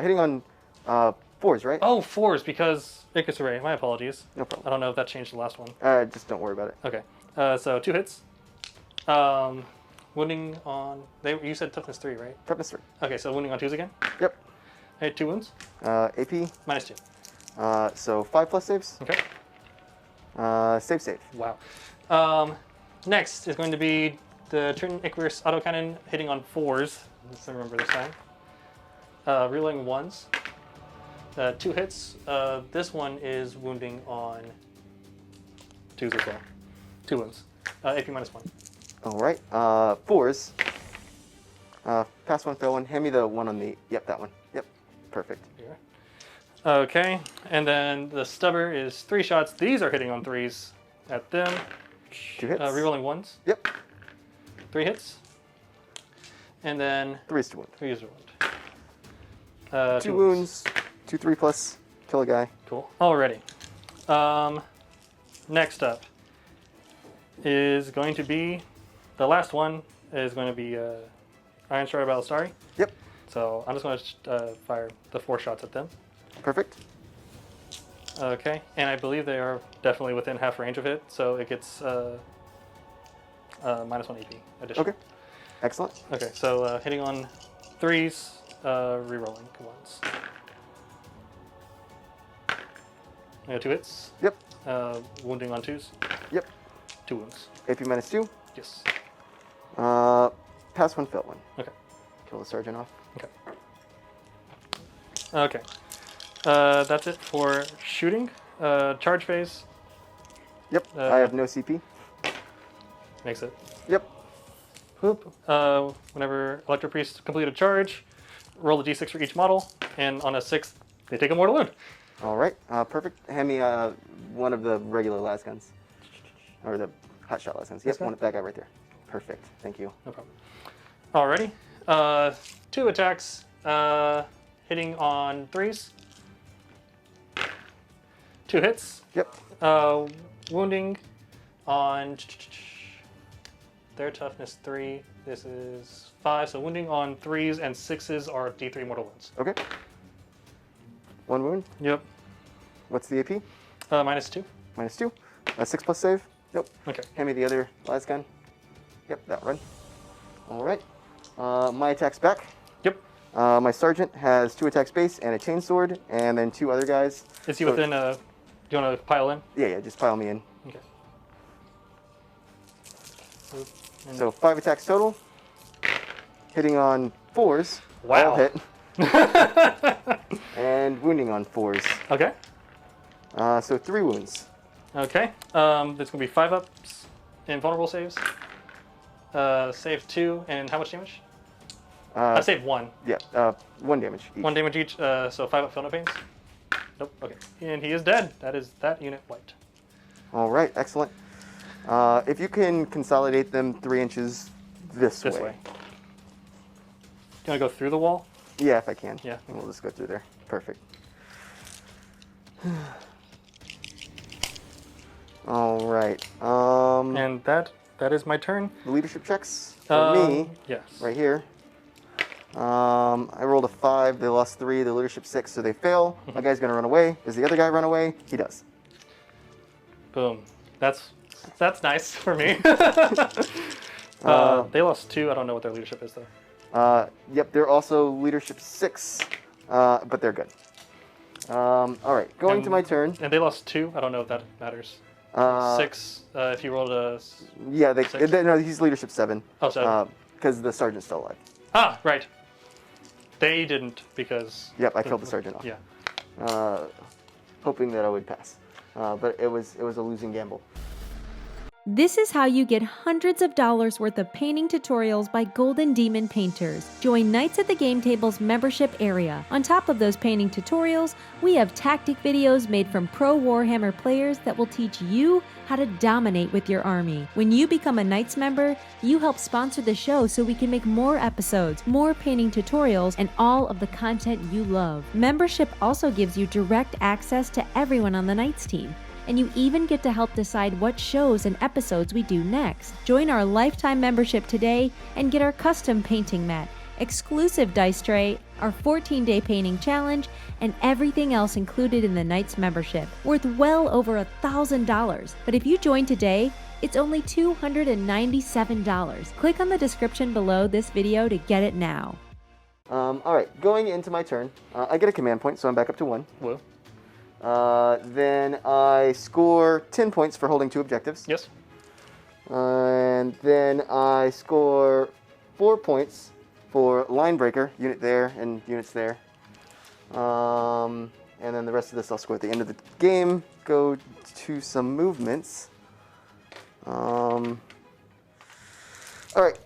Hitting on 4s, right? Oh, 4s because Icarus Array. My apologies. No problem. I don't know if that changed the last one. Just don't worry about it. Okay. So 2 hits. Wounding on... You said toughness 3, right? Toughness 3. Okay, so wounding on 2s again. Yep. Hey, 2 wounds. AP. -2. So 5+ saves. Okay. Save. Wow. Next is going to be the Triton Icarus Autocannon hitting on 4s. Let's remember this time. Reloading 1s. 2 hits. This one is wounding on 2s as well. 2 wounds. AP -1. All right. 4s. Pass 1, fail 1. Hand me the one on the... Yep, that one. Yep. Perfect. Here. Okay, and then the stubber is 3 shots. These are hitting on 3s at them. 2 hits. Rerolling 1s. Yep. 3 hits. And then 3s to wound. 3 is a wound. 2 wounds. 2 3+. Kill a guy. Cool. Alrighty. Next up is going to be the last one. Is going to be Iron Star Ballistari. Yep. So I'm just going to fire the 4 shots at them. Perfect. Okay, and I believe they are definitely within half range of it, so it gets -1 AP addition. Okay. Excellent. Okay, so hitting on 3s, rerolling 1s. I got 2 hits. Yep. Wounding on 2s. Yep. 2 wounds. AP -2. Yes. Pass 1, fail 1. Okay. Kill the sergeant off. Okay. Okay. That's it for shooting. Charge phase. Yep. I have no CP. Makes it. Yep. Whoop. Whenever Electro Priest complete a charge, roll a d6 for each model, and on a 6th, they take a mortal wound. All right. Perfect. Hand me one of the regular las guns. Or the hot shot las guns. Yep, gun? that guy right there. Perfect. Thank you. No problem. Alrighty. 2 attacks. Hitting on 3s. 2 hits. Yep. Wounding on their toughness 3. This is 5. So wounding on 3s and 6s are d3 mortal wounds. Okay. 1 wound. Yep. What's the AP? -2. -2. 6+ save. Nope. Okay. Hand me the other las gun. Yep, that one. All right. My attack's back. Yep. My sergeant has 2 attacks base and a chainsword, and then 2 other guys. Is he within do you want to pile in? Yeah, just pile me in. Okay. So 5 attacks total. Hitting on 4s. Wow. All hit. And wounding on 4s. Okay. So 3 wounds. Okay. There's going to be 5 ups in vulnerable saves. Save 2, and how much damage? I saved 1. Yeah, 1 damage each. 1 damage each, so 5 up Fill No Pains. Nope, okay. And he is dead. That is that unit wiped. All right, excellent. If you can consolidate them 3 inches this way. Do you want to go through the wall? Yeah, if I can. Yeah. And we'll just go through there. Perfect. All right. And that is my turn. The leadership checks for me. Yes. Right here. I rolled a 5. They lost 3. The leadership 6, so they fail. My guy's gonna run away. Does the other guy run away? He does. Boom. That's nice for me. They lost 2. I don't know what their leadership is though. Yep, they're also leadership 6, but they're good. All right, going to my turn. And they lost 2. I don't know if that matters. 6. If you rolled a. Yeah, Six? no, he's leadership 7. Oh, 7. Because the sergeant's still alive. Ah, right. They didn't because. Yep, I killed the sergeant off. Yeah. Hoping that I would pass, but it was a losing gamble. This is how you get hundreds of dollars worth of painting tutorials by Golden Demon Painters. Join Knights at the Game Table's membership area. On top of those painting tutorials, we have tactic videos made from pro Warhammer players that will teach you how to dominate with your army. When you become a Knights member, you help sponsor the show so we can make more episodes, more painting tutorials, and all of the content you love. Membership also gives you direct access to everyone on the Knights team. and you even get to help decide what shows and episodes we do next. Join our lifetime membership today and get our custom painting mat, exclusive dice tray, our 14-day painting challenge, and everything else included in the Knights membership, worth well over $1,000. But if you join today, it's only $297. Click on the description below this video to get it now. All right, going into my turn, I get a command point, so I'm back up to 1. Whoa. Then I score 10 points for holding 2 objectives. Yes. And then I score 4 points for line breaker, unit there and units there. And then the rest of this I'll score at the end of the game. Go to some movements. All right,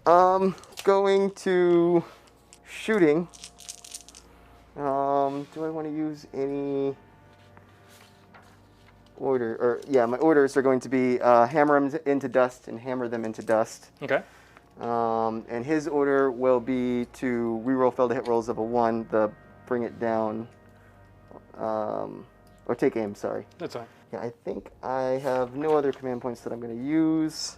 going to shooting. Do I want to use any order? Or yeah, my orders are going to be hammer them into dust and hammer them into dust. Okay. And his order will be to reroll fail to hit rolls of a 1, the bring it down, or take aim, sorry. That's fine. Yeah, I think I have no other command points that I'm going to use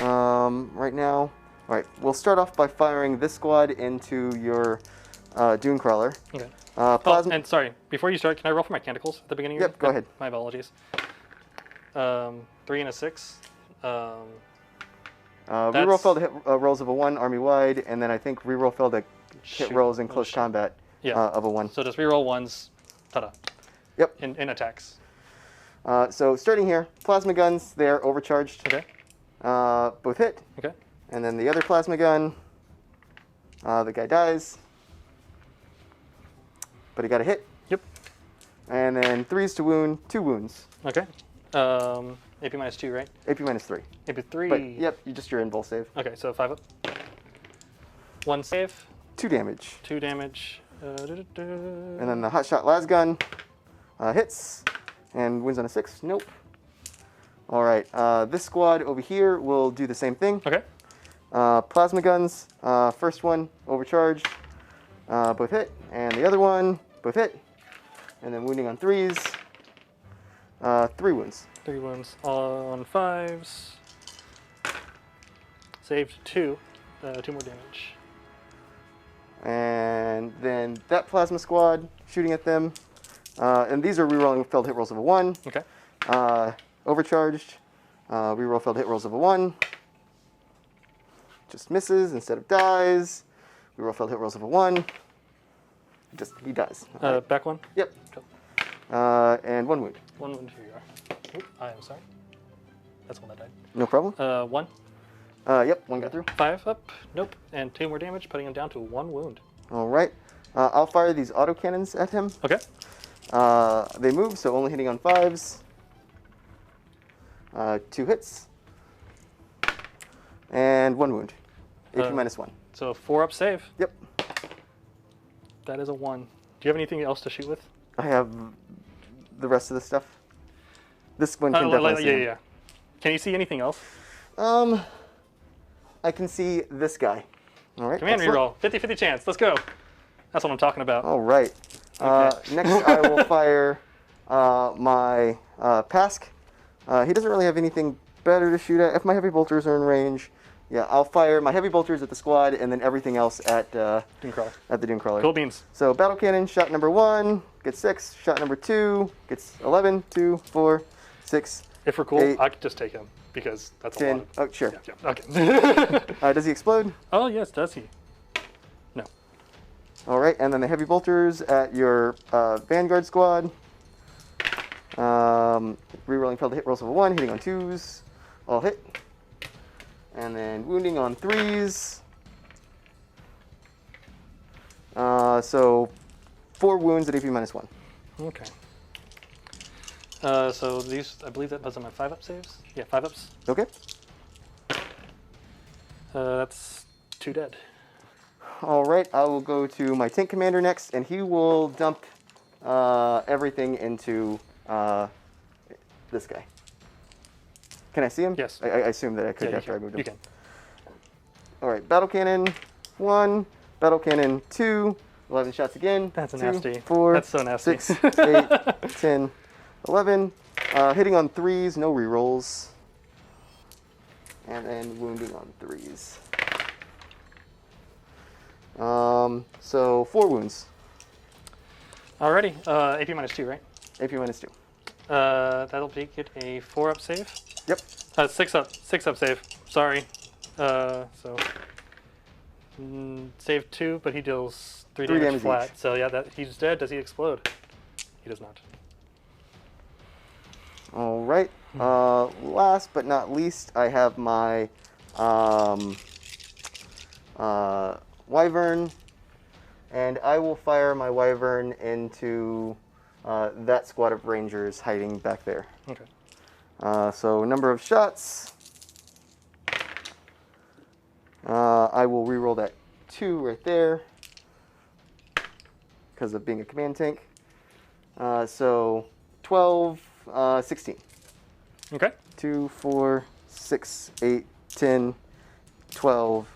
right now. All right, we'll start off by firing this squad into your Dune Crawler. Okay. Plasma. And sorry, before you start, can I roll for Mechanicals at the beginning? Yep, go ahead. My apologies. 3 and a 6. Reroll fail to hit rolls of a 1, army wide, and then I think reroll fail to hit rolls in close combat of a 1. So just reroll 1s. Ta-da. Yep. In attacks. So starting here, plasma guns, they're overcharged. Okay. Both hit. Okay. And then the other plasma gun, the guy dies. But he got a hit. Yep. And then 3s to wound, 2 wounds. Okay. AP minus 2, right? AP minus 3. AP 3. But yep, you just your invul save. Okay, so 5 up. 1 save. 2 damage. 2 damage. And then the hotshot las gun hits and wins on a 6. Nope. All right. This squad over here will do the same thing. Okay. Plasma guns. First one overcharged. Both hit, and the other one both hit. And then wounding on 3s. 3 wounds. 3 wounds on 5s. Saved 2. 2 more damage. And then that plasma squad shooting at them. And these are rerolling failed hit rolls of a 1. Okay. Overcharged. Reroll failed hit rolls of a 1. Just misses instead of dies. Reroll failed hit rolls of a 1. He dies. Back 1? Yep. Cool. And 1 wound. 1 wound, here you are. Oop, I am sorry. That's one that died. No problem. 1. Yep, 1 got through. 5 up. Nope. And 2 more damage, putting him down to 1 wound. All right. I'll fire these autocannons at him. Okay. They move, so only hitting on 5s. 2 hits. And 1 wound. AP minus 1. So 4 up save. Yep. That is a 1. Do you have anything else to shoot with? I have the rest of the stuff. This one can definitely see him. Yeah. Can you see anything else? I can see this guy. All right. Command reroll. 50-50 chance. Let's go. That's what I'm talking about. All right. Okay. Next, I will fire my Pask. He doesn't really have anything better to shoot at. If my heavy bolters are in range, yeah, I'll fire my heavy bolters at the squad and then everything else at Doomcrawler. At the Doomcrawler. Cool beans. So battle cannon, shot number 1 gets 6. Shot number 2 gets 11. 2, 4, 6. If we're cool, 8, I could just take him because that's 10. a lot. Oh, sure. Yeah, okay. Does he explode? Oh yes, does he? No. All right, and then the heavy bolters at your Vanguard squad. Rerolling failed to hit rolls of a 1, hitting on 2s, all hit. And then wounding on 3s. So 4 wounds at AP minus 1. Okay. So these, I believe that puts them at 5 up saves. Yeah, 5 ups. Okay. That's 2 dead. All right, I will go to my tank commander next, and he will dump everything into this guy. Can I see him? Yes. I assume that I could after I moved him. You can. All right, battle cannon 1, battle cannon 2, 11 shots again. That's 2, nasty. 4, That's so nasty. 6, 8, 10, 11, Hitting on 3s, no rerolls. And then wounding on 3s. So 4 wounds. Alrighty, AP -2, right? AP -2. That'll make it a 4-up save. Yep. 6-up save. Sorry. So save 2, but he deals 3 damage flat. Each. So yeah, he's dead. Does he explode? He does not. All right. Last but not least, I have my Wyvern, and I will fire my Wyvern into that squad of Rangers hiding back there. Okay. So number of shots. I will reroll that 2 right there because of being a command tank. So 12, 16. Okay. 2, 4, 6, 8, 10, 12,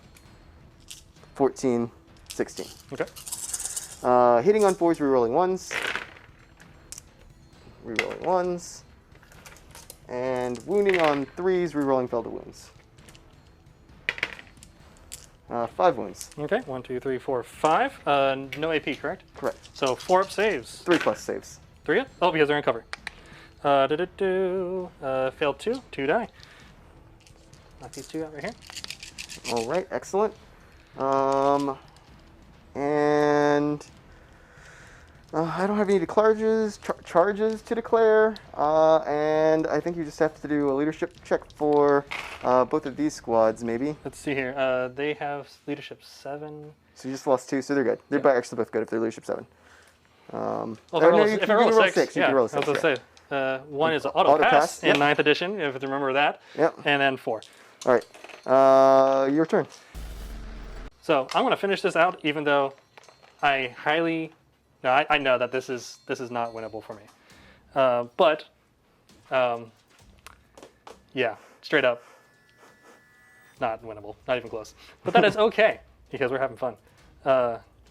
14, 16. Okay. Hitting on 4s, rerolling 1s. Rerolling 1s. And wounding on 3s, rerolling Felder wounds. 5 wounds. Okay. 1, 2, 3, 4, 5. No AP, correct? Correct. So 4-up saves. 3+ saves. 3 up? Oh, because they're in cover. Failed 2. 2 die. Knock these 2 out right here. All right, excellent. And I don't have any charges to declare. And I think you just have to do a leadership check for both of these squads, maybe. Let's see here. They have leadership 7. So you just lost 2, so they're good. They're actually both good if they're leadership 7. Well, if I roll a 6, you can roll a 6. I was going to say. 1 is Autopass in 9th edition, if you remember that. Yep. And then 4. All right. Your turn. So I'm going to finish this out, even though I know that this is not winnable for me. But yeah, straight up, not winnable, not even close. But that is okay because we're having fun,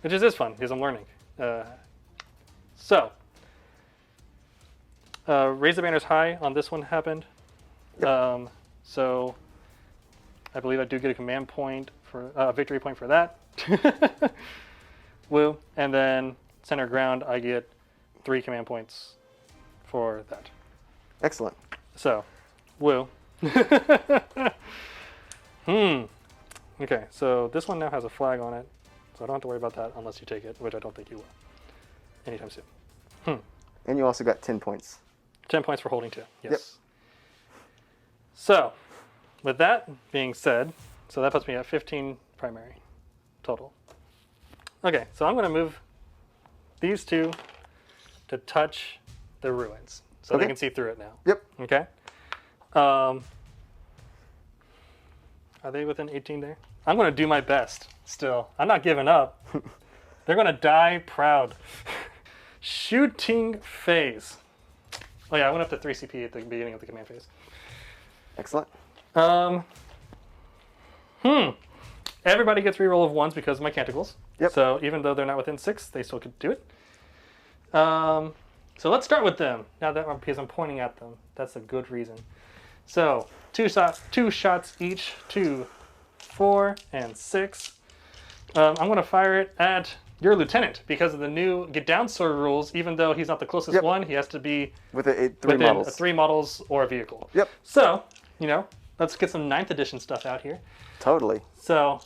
which is fun because I'm learning. So raise the banners high on this one happened. Yep. So I believe I do get a command point for a victory point for that. Woo. And then center ground, I get 3 command points for that. Excellent. So, woo. Okay, so this one now has a flag on it, so I don't have to worry about that unless you take it, which I don't think you will anytime soon. And you also got 10 points. 10 points for holding 2, yes. Yep. So, with that being said, so that puts me at 15 primary total. Okay, so I'm going to move these 2 to touch the ruins, so they can see through it now. Yep. Okay. Are they within 18 there? I'm going to do my best still. I'm not giving up. They're going to die proud. Shooting phase. Oh yeah, I went up to 3 CP at the beginning of the command phase. Excellent. Everybody gets reroll of 1s because of my canticles. Yep. So even though they're not within 6, they still could do it. So let's start with them. Now that because I'm pointing at them, that's a good reason. So 2 shots each, 2, 4, and 6. I'm going to fire it at your lieutenant because of the new get down sword rules. Even though he's not the closest one, he has to be within 3 models or a vehicle. Yep. So let's get some 9th edition stuff out here. Totally. So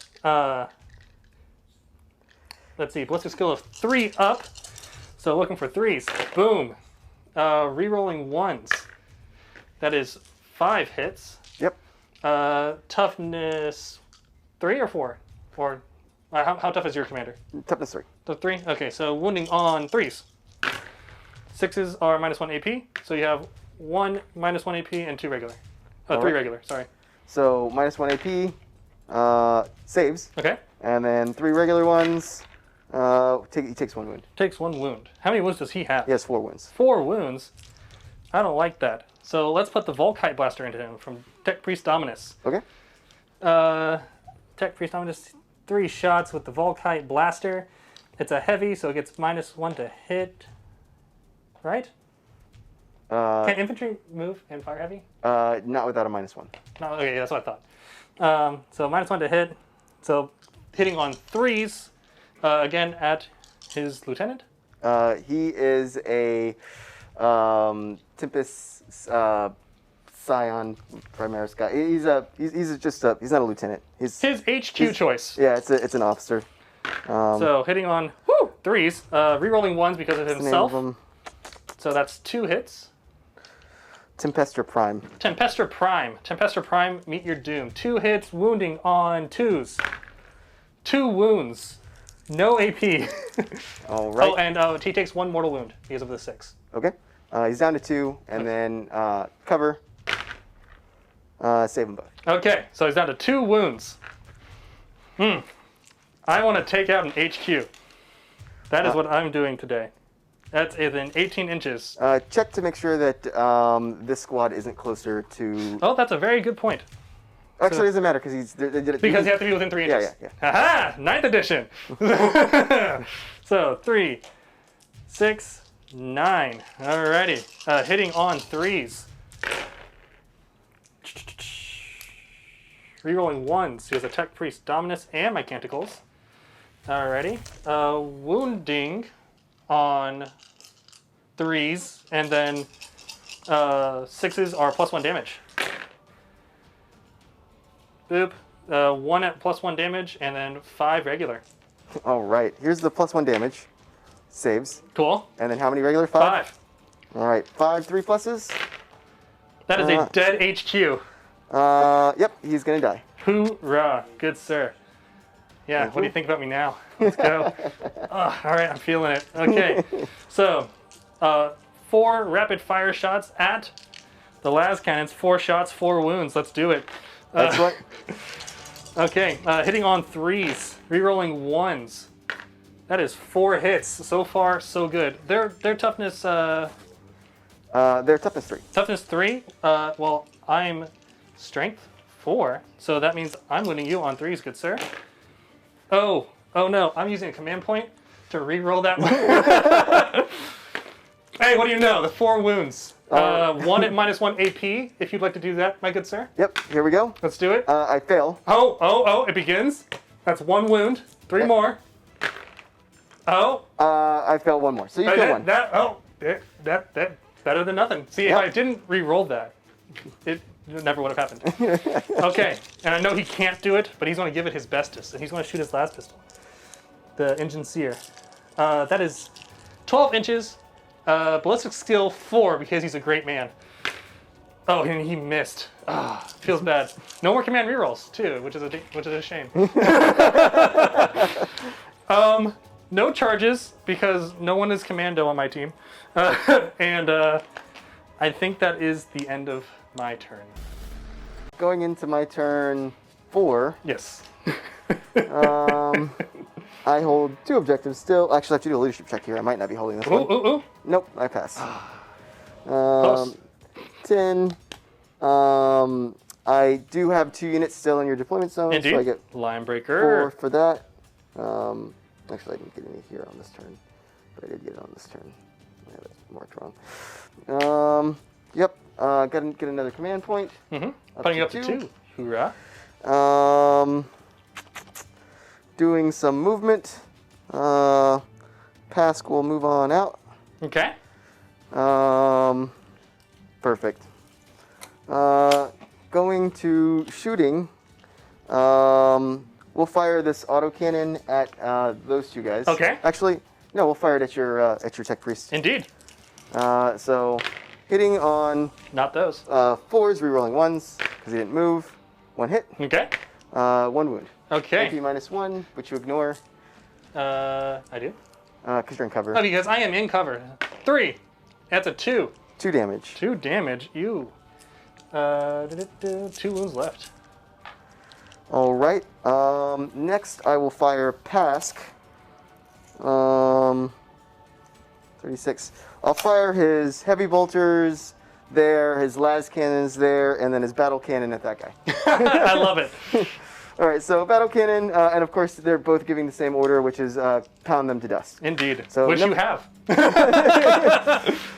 let's see, ballistic skill of 3 up. So looking for 3s. Boom. Rerolling 1s. That is 5 hits. Yep. Toughness 3 or 4? Or how tough is your commander? Toughness 3. So 3? Okay, so wounding on 3s. 6s are -1 AP. So you have 1 -1 AP and 2 regular. 3 regular, sorry. So -1 AP saves. Okay. And then 3 regular ones. He takes 1 wound. Takes 1 wound. How many wounds does he have? He has 4 wounds. 4 wounds? I don't like that. So let's put the Volkite Blaster into him from Tech Priest Dominus. Okay. Tech Priest Dominus, 3 shots with the Volkite Blaster. It's a heavy, so it gets -1 to hit. Right? Can infantry move and fire heavy? Not without a -1. No, okay, that's what I thought. So -1 to hit. So hitting on 3s, again at his lieutenant. He is a Tempest Scion Primaris guy. He's not a lieutenant. He's His HQ choice. Yeah, it's an officer. So hitting on 3s, rerolling 1s because of What's the name himself. of him? So that's 2 hits. Tempester Prime. Tempester Prime. Tempester Prime, meet your doom. 2 hits, wounding on 2s. 2 wounds. No AP. All right. Oh, and he takes 1 mortal wound because of the 6. Okay. He's down to 2, and then cover. Save them both. Okay, so he's down to 2 wounds. I want to take out an HQ. That is what I'm doing today. That's within 18 inches. Check to make sure that this squad isn't closer to... Oh, that's a very good point. Actually, it doesn't matter because he's... Because you have to be within 3 inches. Yeah. Haha! 9th edition! So, 3, 6, 9. Alrighty. Hitting on 3s. Rerolling 1s. He has Attack Priest, Dominus, and my Canticles. Alrighty. Wounding on 3s, and then 6s are +1 damage. Boop. 1 at +1 damage, and then 5 regular. All right. Here's the +1 damage. Saves. Cool. And then how many regular? 5? 5. All right. 5 3 pluses. That is a dead HQ. Yep. He's going to die. Hoorah. Good sir. Yeah, what do you think about me now? Let's go. All right, I'm feeling it. Okay, so 4 rapid fire shots at the las cannons. 4 shots, 4 wounds. Let's do it. That's right. Okay, hitting on 3s, rerolling 1s. That is 4 hits. So far, so good. Their toughness. They're toughness 3. Toughness 3. Well, I'm strength 4, so that means I'm winning you on 3s, good sir. Oh no, I'm using a command point to re-roll that one. Hey, what do you know? The 4 wounds. 1 at -1 AP, if you'd like to do that, my good sir. Yep, here we go. Let's do it. I fail. Oh, it begins. That's 1 wound. 3 more. Oh. I fail 1 more. So you kill 1. That better than nothing. See, if I didn't re-roll that, it never would have happened. Okay, and I know he can't do it, but he's going to give it his bestest, and he's going to shoot his last pistol. The Engine Seer. That is 12 inches, ballistic skill 4 because he's a great man. Oh, and he missed. Feels bad. No more command rerolls too, which is a shame. No charges because no one is commando on my team, and I think that is the end of my turn. Going into my turn 4. Yes. I hold 2 objectives still. Actually, I have to do a leadership check here. I might not be holding this one. Ooh. Nope, I pass. Close. 10. I do have 2 units still in your deployment zone. Indeed. So I get Line 4 breaker. for that. Actually, I didn't get any here on this turn. But I did get it on this turn. Yeah, that's marked wrong. Yep. Get another command point. Putting it up to 2. Hoorah. Doing some movement. Pask will move on out. Okay. Perfect. Going to shooting. We'll fire this autocannon at those 2 guys. Okay. Actually, no, we'll fire it at your tech priest. Indeed. So hitting on Not those. 4s, rerolling 1s because he didn't move. 1 hit. Okay. 1 wound. Okay. AP -1, which you ignore I do. because you're in cover. Oh, because I am in cover. 3. That's a 2. 2 damage. 2 damage. Ew. 2 wounds left. All right. Next, I will fire Pask. 36. I'll fire his heavy bolters there, his las cannons there, and then his battle cannon at that guy. I love it. All right. So battle cannon, and of course they're both giving the same order, which is pound them to dust. Indeed. So Which you have.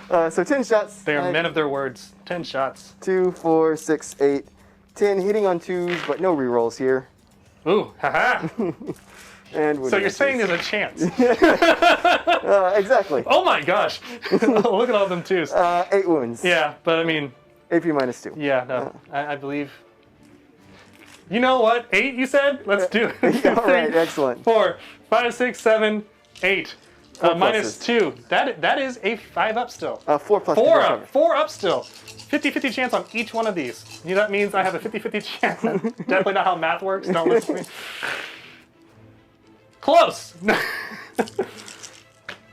So 10 shots. They are men of their words. 10 shots. 2, 4, 6, 8, 10. Hitting on 2s, but no rerolls here. Ooh, haha. And So you're saying there's a chance? exactly. Oh my gosh. Look at all them 2s. 8 wounds. Yeah, but I mean, AP -2. yeah, no. I believe. You know what? 8, you said? Let's do it. All right, excellent. 4, 5, 6, 7, 8. Four Minus pluses. 2. That is a 5 up still. 4 plus. 4 up. 4 up still. 50-50 chance on each one of these. You know, that means I have a 50-50 chance. Definitely not how math works. Don't listen to me. Close.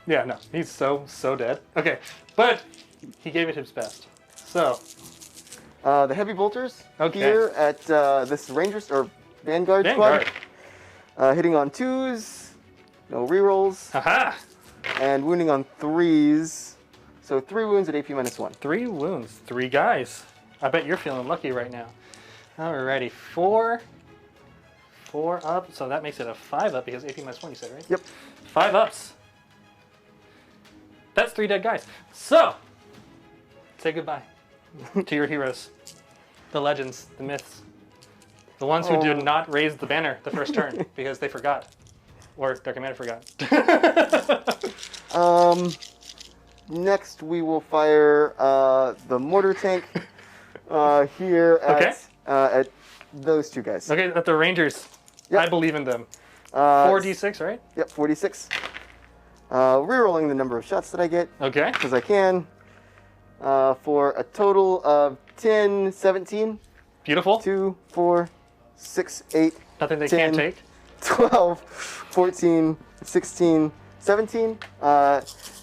Yeah, no. He's so dead. Okay, but he gave it his best. So. The heavy bolters Okay. here at this Rangers or Vanguard squad. Hitting on 2s, no rerolls, Haha. and wounding on 3s. So 3 wounds at AP -1. 3 wounds. 3 guys. I bet you're feeling lucky right now. Alrighty, 4 up. So that makes it a 5 up because AP -1. You said, right? Yep. 5 ups. That's 3 dead guys. So say goodbye to your heroes, the legends, the myths, the ones who did not raise the banner the first turn because they forgot, or their commander forgot. Next we will fire the mortar tank here at those 2 guys. Okay, at the Rangers. Yep. I believe in them. 4d6, right? Yep, 46. Rerolling the number of shots that I get Okay. because I can. For a total of 10, 17. Beautiful. 2, 4, 6, 8, Nothing they 10, can't take. 12, 14, 16, 17.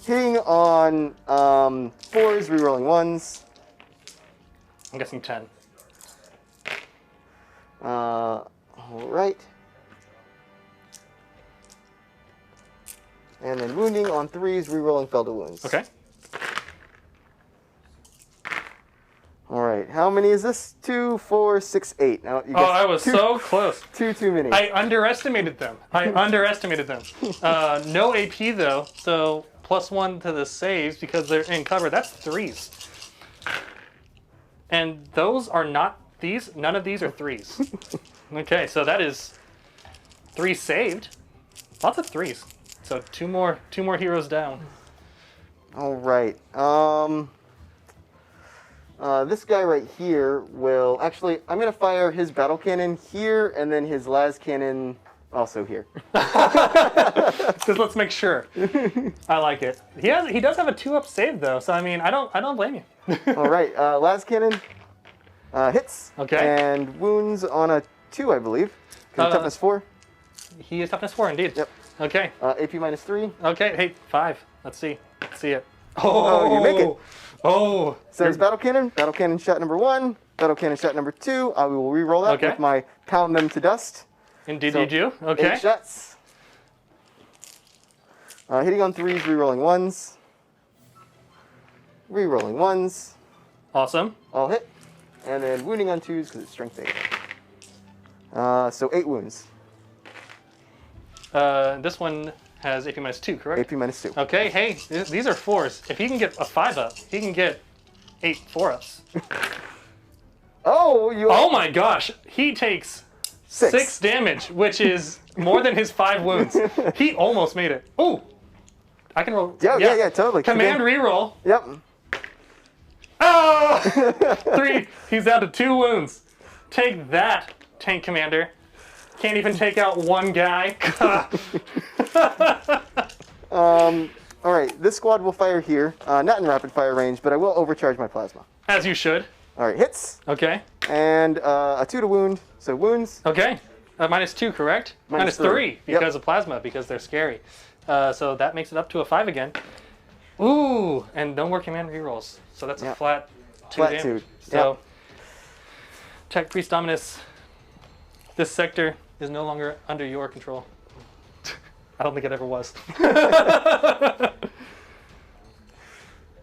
Hitting on 4s, rerolling 1s. I'm guessing 10. All right. And then wounding on 3s, rerolling fell to wounds. Okay. All right. How many is this? 2, 4, 6, 8. Now you Oh, I was so close. too many. I underestimated them. No AP though, so +1 to the saves because they're in cover. That's 3s. And those are not these. None of these are 3s. Okay, so that is 3 saved. Lots of 3s. So two more heroes down. All right. This guy right here will actually. I'm gonna fire his battle cannon here, and then his las cannon also here. Just let's make sure. I like it. He does have a 2-up save though, so I mean I don't blame you. All right. Las cannon hits. Okay. And wounds on a 2, I believe. Toughness 4. He is toughness 4 indeed. Yep. Okay. AP -3. Okay. Hey, 5. Let's see. Let's see it. Oh, you make it. Oh. So it's battle cannon shot number 1, battle cannon shot number 2. I will re-roll that Okay. with my pound them to dust. Indeed So, you do. Okay. 8 shots. Hitting on 3s, re-rolling 1s. Re-rolling 1s. Awesome. All hit. And then wounding on 2s because it's strength 8. So 8 wounds. This one has AP -2, correct? AP -2. Okay. Hey, these are 4s. If he can get a 5-up, he can get 8 4-ups. Oh, you. Oh my gosh. He takes 6. 6 damage, which is more than his 5 wounds. He almost made it. Ooh. I can roll. Yeah, totally. Command reroll. Yep. Oh! 3. He's down to 2 wounds. Take that, tank commander. Can't even take out one guy. All right, this squad will fire here. Not in rapid fire range, but I will overcharge my plasma. As you should. All right, hits. Okay. And a 2 to wound. So wounds. Okay. -2, correct? Minus -3 3. because of plasma, because they're scary. So that makes it up to a 5 again. Ooh, and no more command rerolls. So that's a flat 2 Flat damage. 2. So, Tech Priest Dominus, this sector is no longer under your control. I don't think it ever was.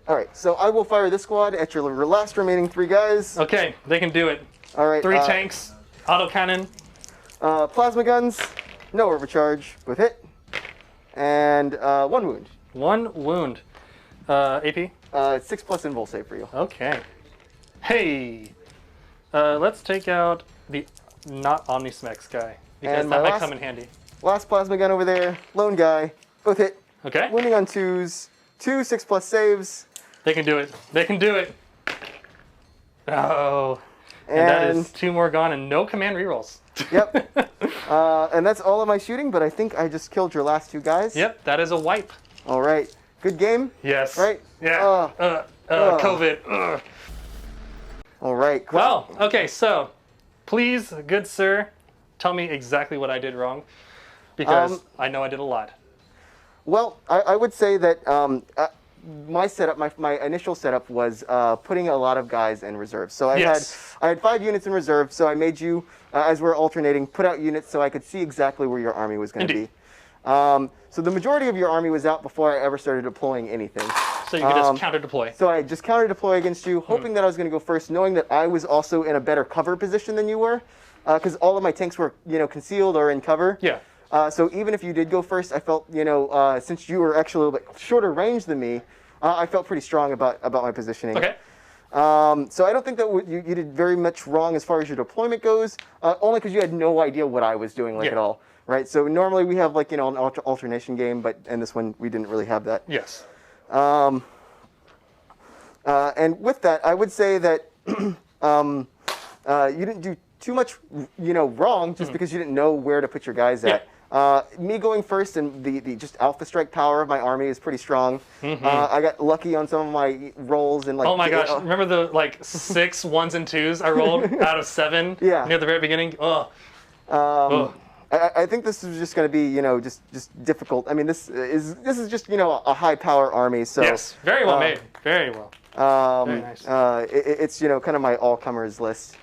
All right, so I will fire this squad at your last remaining 3 guys. Okay, they can do it. All right. 3 tanks, autocannon. Plasma guns, no overcharge with hit, and 1 wound. 1 wound. AP? 6+ invul save for you. Okay. Hey. Let's take out the not Omnismex guy because And that my might come in handy. Last plasma gun over there, lone guy, both hit. Okay. Wounding on 2s, 2 6+ saves. They can do it. They can do it. Oh. And that is 2 more gone and no command rerolls. Yep. And that's all of my shooting, but I think I just killed your last 2 guys. Yep, that is a wipe. All right. Good game? Yes. Right? Yeah. COVID. Ugh. All right. Well, okay, so please, good sir, tell me exactly what I did wrong because I know I did a lot. Well, I would say that my setup, my initial setup was putting a lot of guys in reserve. So I had 5 units in reserve. So I made you, as we're alternating, put out units so I could see exactly where your army was going to be. So the majority of your army was out before I ever started deploying anything. So you could just counter deploy. So I just counter deploy against you, hoping that I was going to go first, knowing that I was also in a better cover position than you were, because all of my tanks were, concealed or in cover. Yeah. So even if you did go first, I felt, since you were actually a little bit shorter range than me, I felt pretty strong about my positioning. Okay. So I don't think that you did very much wrong as far as your deployment goes, only because you had no idea what I was doing at all, right? So normally we have an alternation game, but in this one we didn't really have that. Yes. And with that, I would say that you didn't do too much, wrong just because you didn't know where to put your guys at. Me going first and the just alpha strike power of my army is pretty strong. I got lucky on some of my rolls and oh my gosh! Remember the 6 1s and 2s I rolled out of 7 near the very beginning? I think this is just going to be just difficult. I mean this is just a high power army. So yes, very well made, very well. Very nice. It's kind of my all comers list.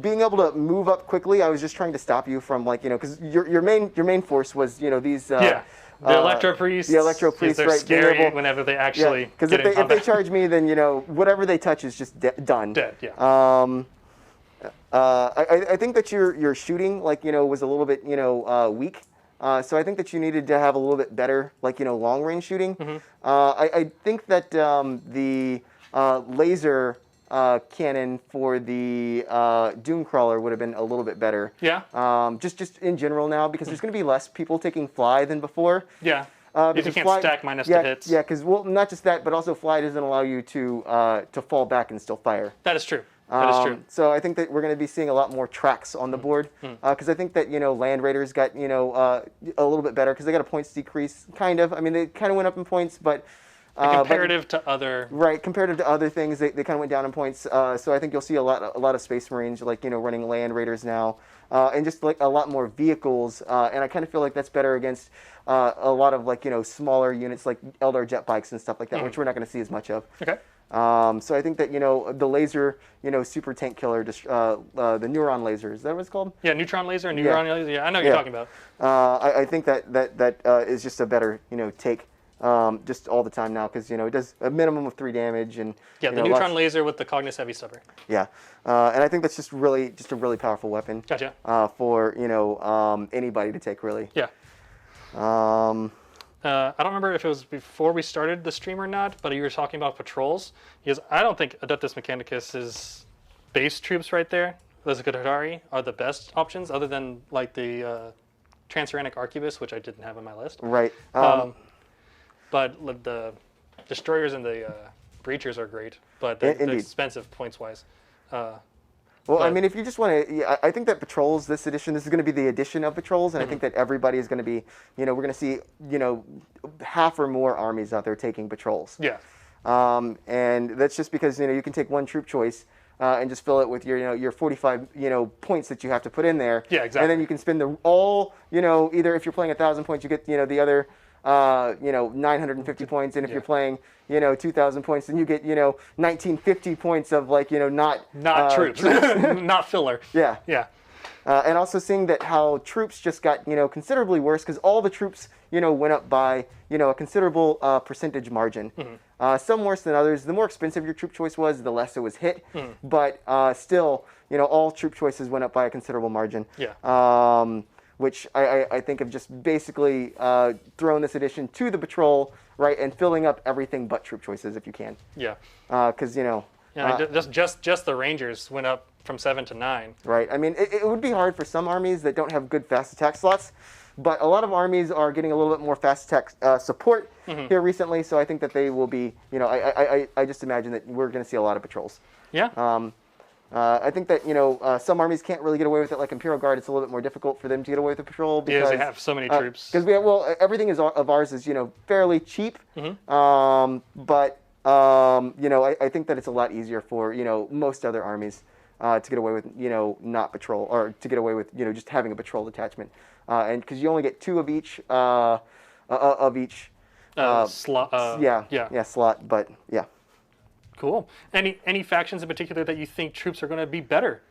Being able to move up quickly, I was just trying to stop you from because your main force was these the Electro Priests. The Electro Priests, they're right? scary whenever they actually because if they charge me, then whatever they touch is just done. Dead. Yeah. I think that your shooting was a little bit weak. So I think that you needed to have a little bit better long range shooting. I think that the laser cannon for the Doomcrawler would have been a little bit better. Yeah. Just in general now, because there's going to be less people taking fly than before. Yeah. If you can't stack minus the hits. Yeah, because not just that, but also fly doesn't allow you to fall back and still fire. That is true. That is true. So I think that we're going to be seeing a lot more tracks on the board, because I think that Land Raiders got a little bit better because they got a points decrease, kind of. I mean, they kind of went up in points, but comparative to other comparative to other things, they kind of went down in points. So I think you'll see a lot of Space Marines running Land Raiders now, and just a lot more vehicles. And I kind of feel like that's better against a lot of smaller units like Eldar jet bikes and stuff like that, which we're not going to see as much of. Okay. So I think that the laser super tank killer, the neuron laser, is that what it's called? Yeah, neutron laser, neuron laser. Yeah, I know what you're talking about. I think that is just a better take. Just all the time now, because it does a minimum of 3 damage and the neutron laser with the Cognis Heavy Stubber. Yeah, and I think that's just a really powerful weapon. Gotcha. For anybody to take really. Yeah. I don't remember if it was before we started the stream or not, but you were talking about patrols. Because I don't think Adeptus Mechanicus's base troops right there, those Gatari, are the best options, other than the Transuranic Arquebus, which I didn't have on my list. Right. But the destroyers and the breachers are great, but they're expensive points-wise. I mean, if you just want to, I think that patrols this edition, this is going to be the edition of patrols, and I think that everybody is going to be, we're going to see, half or more armies out there taking patrols. Yeah. And that's just because, you can take one troop choice and just fill it with your 45, points that you have to put in there. Yeah, exactly. And then you can spend either if you're playing 1,000 points, you get, the other 950 points, and if you're playing 2,000 points, then you get 1950 points of not troops, not filler. Yeah. And also seeing that how troops just got considerably worse, because all the troops went up by a considerable percentage margin. Some worse than others. The more expensive your troop choice was, the less it was hit. But still, all troop choices went up by a considerable margin. Yeah. which I think have just basically thrown this edition to the patrol, right, and filling up everything but troop choices if you can. Yeah. Because, you know... Yeah, just the Rangers went up from 7 to 9. Right. I mean, it would be hard for some armies that don't have good fast attack slots, but a lot of armies are getting a little bit more fast attack support here recently, so I think that they will be, you know, I just imagine that we're going to see a lot of patrols. Yeah. I think that, you know, some armies can't really get away with it, like Imperial Guard. It's a little bit more difficult for them to get away with the patrol because they have so many troops. Because everything of ours is, you know, fairly cheap, but you know, I think that it's a lot easier for, you know, most other armies to get away with, you know, not patrol, or to get away with, you know, just having a patrol detachment, and because you only get 2 of each Slot. slot, but yeah. Cool. Any factions in particular that you think troops are going to be better?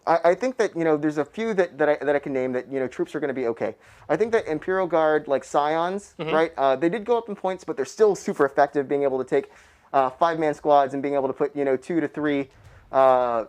I think that, you know, there's a few that I can name that, you know, troops are going to be okay. I think that Imperial Guard, like Scions, right? They did go up in points, but they're still super effective, being able to take 5-man squads and being able to put, you know, 2 to 3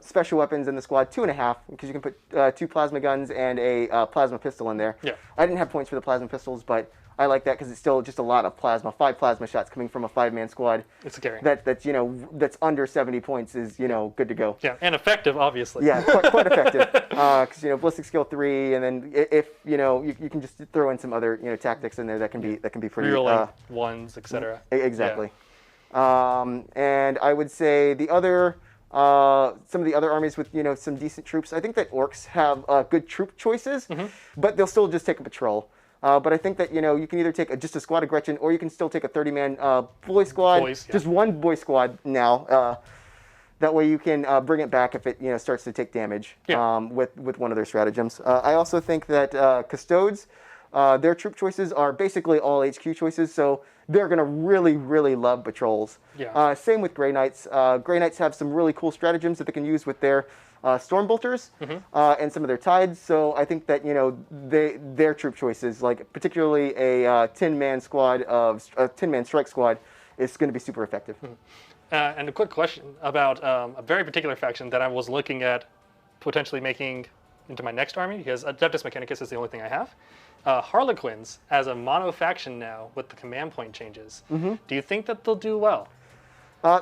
special weapons in the squad, 2.5, because you can put 2 plasma guns and a plasma pistol in there. Yeah. I didn't have points for the plasma pistols, but I like that because it's still just a lot of plasma. 5 plasma shots coming from a 5-man squad. It's scary. That's you know, that's under 70 points is, you know, good to go. Yeah, and effective, obviously. Yeah, quite effective. Because, you know, ballistic skill 3, and then if you know, you can just throw in some other, you know, tactics in there that can be pretty. Reroll ones, etc. Exactly. Yeah. And I would say the other. Some of the other armies with, you know, some decent troops. I think that Orcs have good troop choices, but they'll still just take a patrol. But I think that, you know, you can either take just a squad of Gretchen, or you can still take a 30-man boy squad. Boys, yeah. Just one boy squad now. That way you can bring it back if it, you know, starts to take damage with one of their stratagems. I also think that Custodes, their troop choices are basically all HQ choices, so they're going to really, really love patrols. Yeah. Same with Grey Knights. Grey Knights have some really cool stratagems that they can use with their Stormbolters and some of their Tides. So I think that, you know, their troop choices, like particularly a 10-man squad of a 10-man strike squad, is going to be super effective. And a quick question about a very particular faction that I was looking at potentially making into my next army, because Adeptus Mechanicus is the only thing I have. Harlequins as a mono faction now with the command point changes. Do you think that they'll do well?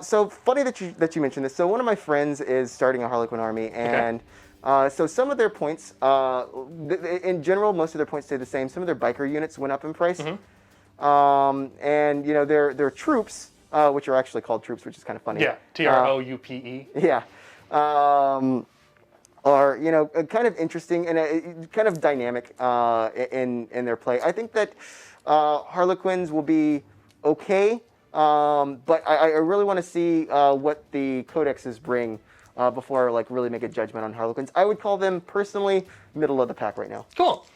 So funny that you mentioned this. So one of my friends is starting a Harlequin army, and so some of their points, in general, most of their points stay the same. Some of their biker units went up in price, and you know their troops, which are actually called troops, which is kind of funny. Yeah, TROUPE. Yeah. Are, you know, kind of interesting and kind of dynamic in their play. I think that Harlequins will be okay, but I really want to see what the codexes bring before like really make a judgment on Harlequins. I would call them personally middle of the pack right now. Cool.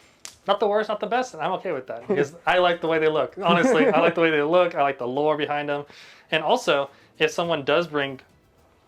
Not the worst, not the best, and I'm okay with that because I like the way they look. Honestly, I like the way they look. I like the lore behind them, and also if someone does bring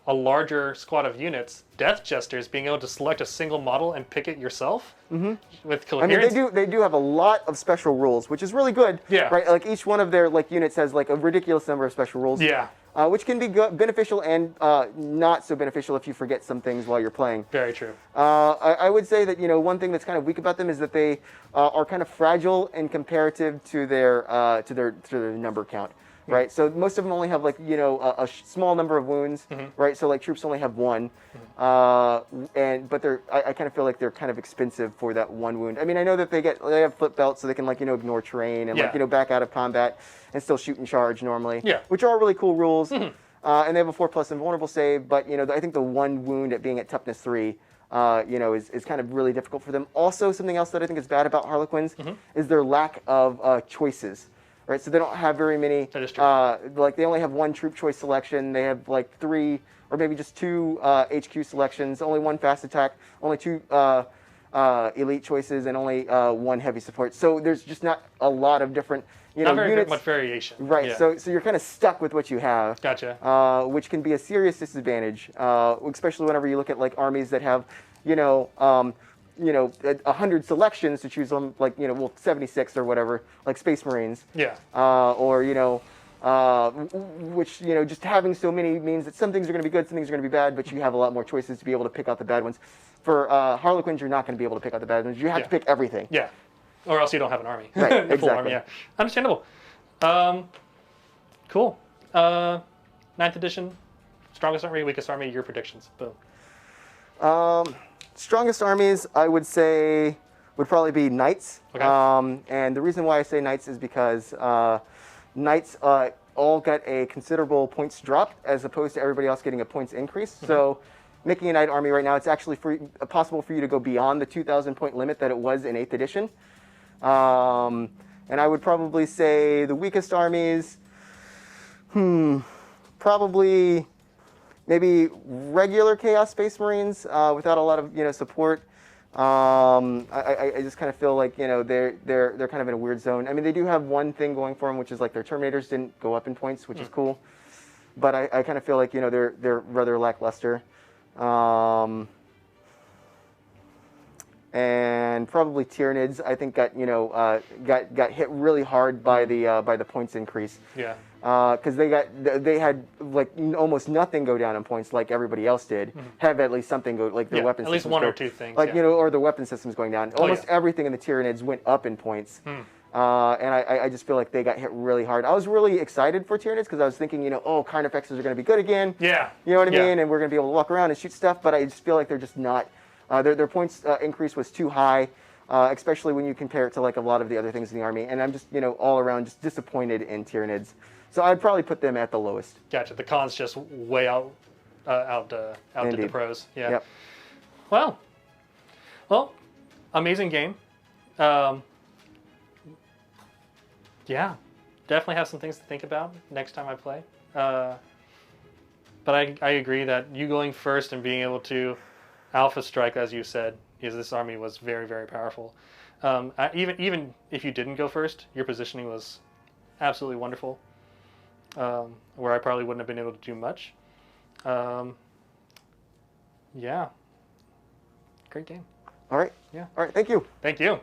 a larger squad of units, Death Jesters being able to select a single model and pick it yourself with coherence. I mean, they do have a lot of special rules, which is really good. Yeah. Right. Like each one of their like units has like a ridiculous number of special rules. Yeah. Which can be beneficial and not so beneficial if you forget some things while you're playing. Very true. I would say that, you know, one thing that's kind of weak about them is that they are kind of fragile in comparative to their number count. Right, so most of them only have like, you know, a small number of wounds, right? So like troops only have 1, but I kind of feel like they're kind of expensive for that 1 wound. I mean, I know that they have flip belts, so they can like, you know, ignore terrain and like, you know, back out of combat and still shoot and charge normally. Yeah. Which are all really cool rules, and they have a 4+ invulnerable save. But you know, I think the 1 wound at being at toughness 3, you know, is kind of really difficult for them. Also, something else that I think is bad about Harlequins is their lack of choices. Right, so they don't have very many. That is true. Like they only have 1 troop choice selection. They have like 3 or maybe just 2 HQ selections. Only 1 fast attack. Only 2 elite choices, and only 1 heavy support. So there's just not a lot of different, you know, not very units. much variation. Right. Yeah. So you're kind of stuck with what you have. Gotcha. Which can be a serious disadvantage, especially whenever you look at like armies that have, you know, 100 selections to choose from, like, you know, well, 76 or whatever, like Space Marines. Yeah. Or, you know, which, you know, just having so many means that some things are going to be good, some things are going to be bad, but you have a lot more choices to be able to pick out the bad ones. For Harlequins, you're not going to be able to pick out the bad ones. You have to pick everything. Yeah. Or else you don't have an army. Right, The full exactly. army, yeah. Understandable. Cool. 9th edition, strongest army, weakest army, your predictions. Boom. Strongest armies, I would say, would probably be knights. Okay. And the reason why I say knights is because knights all got a considerable points drop as opposed to everybody else getting a points increase. So making a knight army right now, it's actually possible for you to go beyond the 2,000 point limit that it was in 8th edition. And I would probably say the weakest armies, probably maybe regular Chaos Space Marines without a lot of support. I just kind of feel like they're kind of in a weird zone. I mean, they do have one thing going for them, which is like their Terminators didn't go up in points, which is cool. But I kind of feel like they're rather lackluster. And probably Tyranids, I think got hit really hard by the points increase. Yeah. Because they had like almost nothing go down in points like everybody else did. Have at least something go, like their weapon at least systems one go, or two things. like or the weapon systems going down. Almost everything in the Tyranids went up in points. And I just feel like they got hit really hard. I was really excited for Tyranids because I was thinking, oh, Carnifexes are going to be good again. Yeah. You know what I mean? And we're going to be able to walk around and shoot stuff. But I just feel like they're just not. Their points increase was too high, especially when you compare it to like a lot of the other things in the army. And I'm just all around just disappointed in Tyranids. So I'd probably put them at the lowest. Gotcha. The cons just way outdid the pros. Yeah. Yep. Wow. Well, amazing game. Yeah, definitely have some things to think about next time I play. But I agree that you going first and being able to alpha strike, as you said, is this army was very, very powerful. Even if you didn't go first, your positioning was absolutely wonderful. Where I probably wouldn't have been able to do much. Yeah. Great game. All right. Yeah. All right. Thank you. Thank you.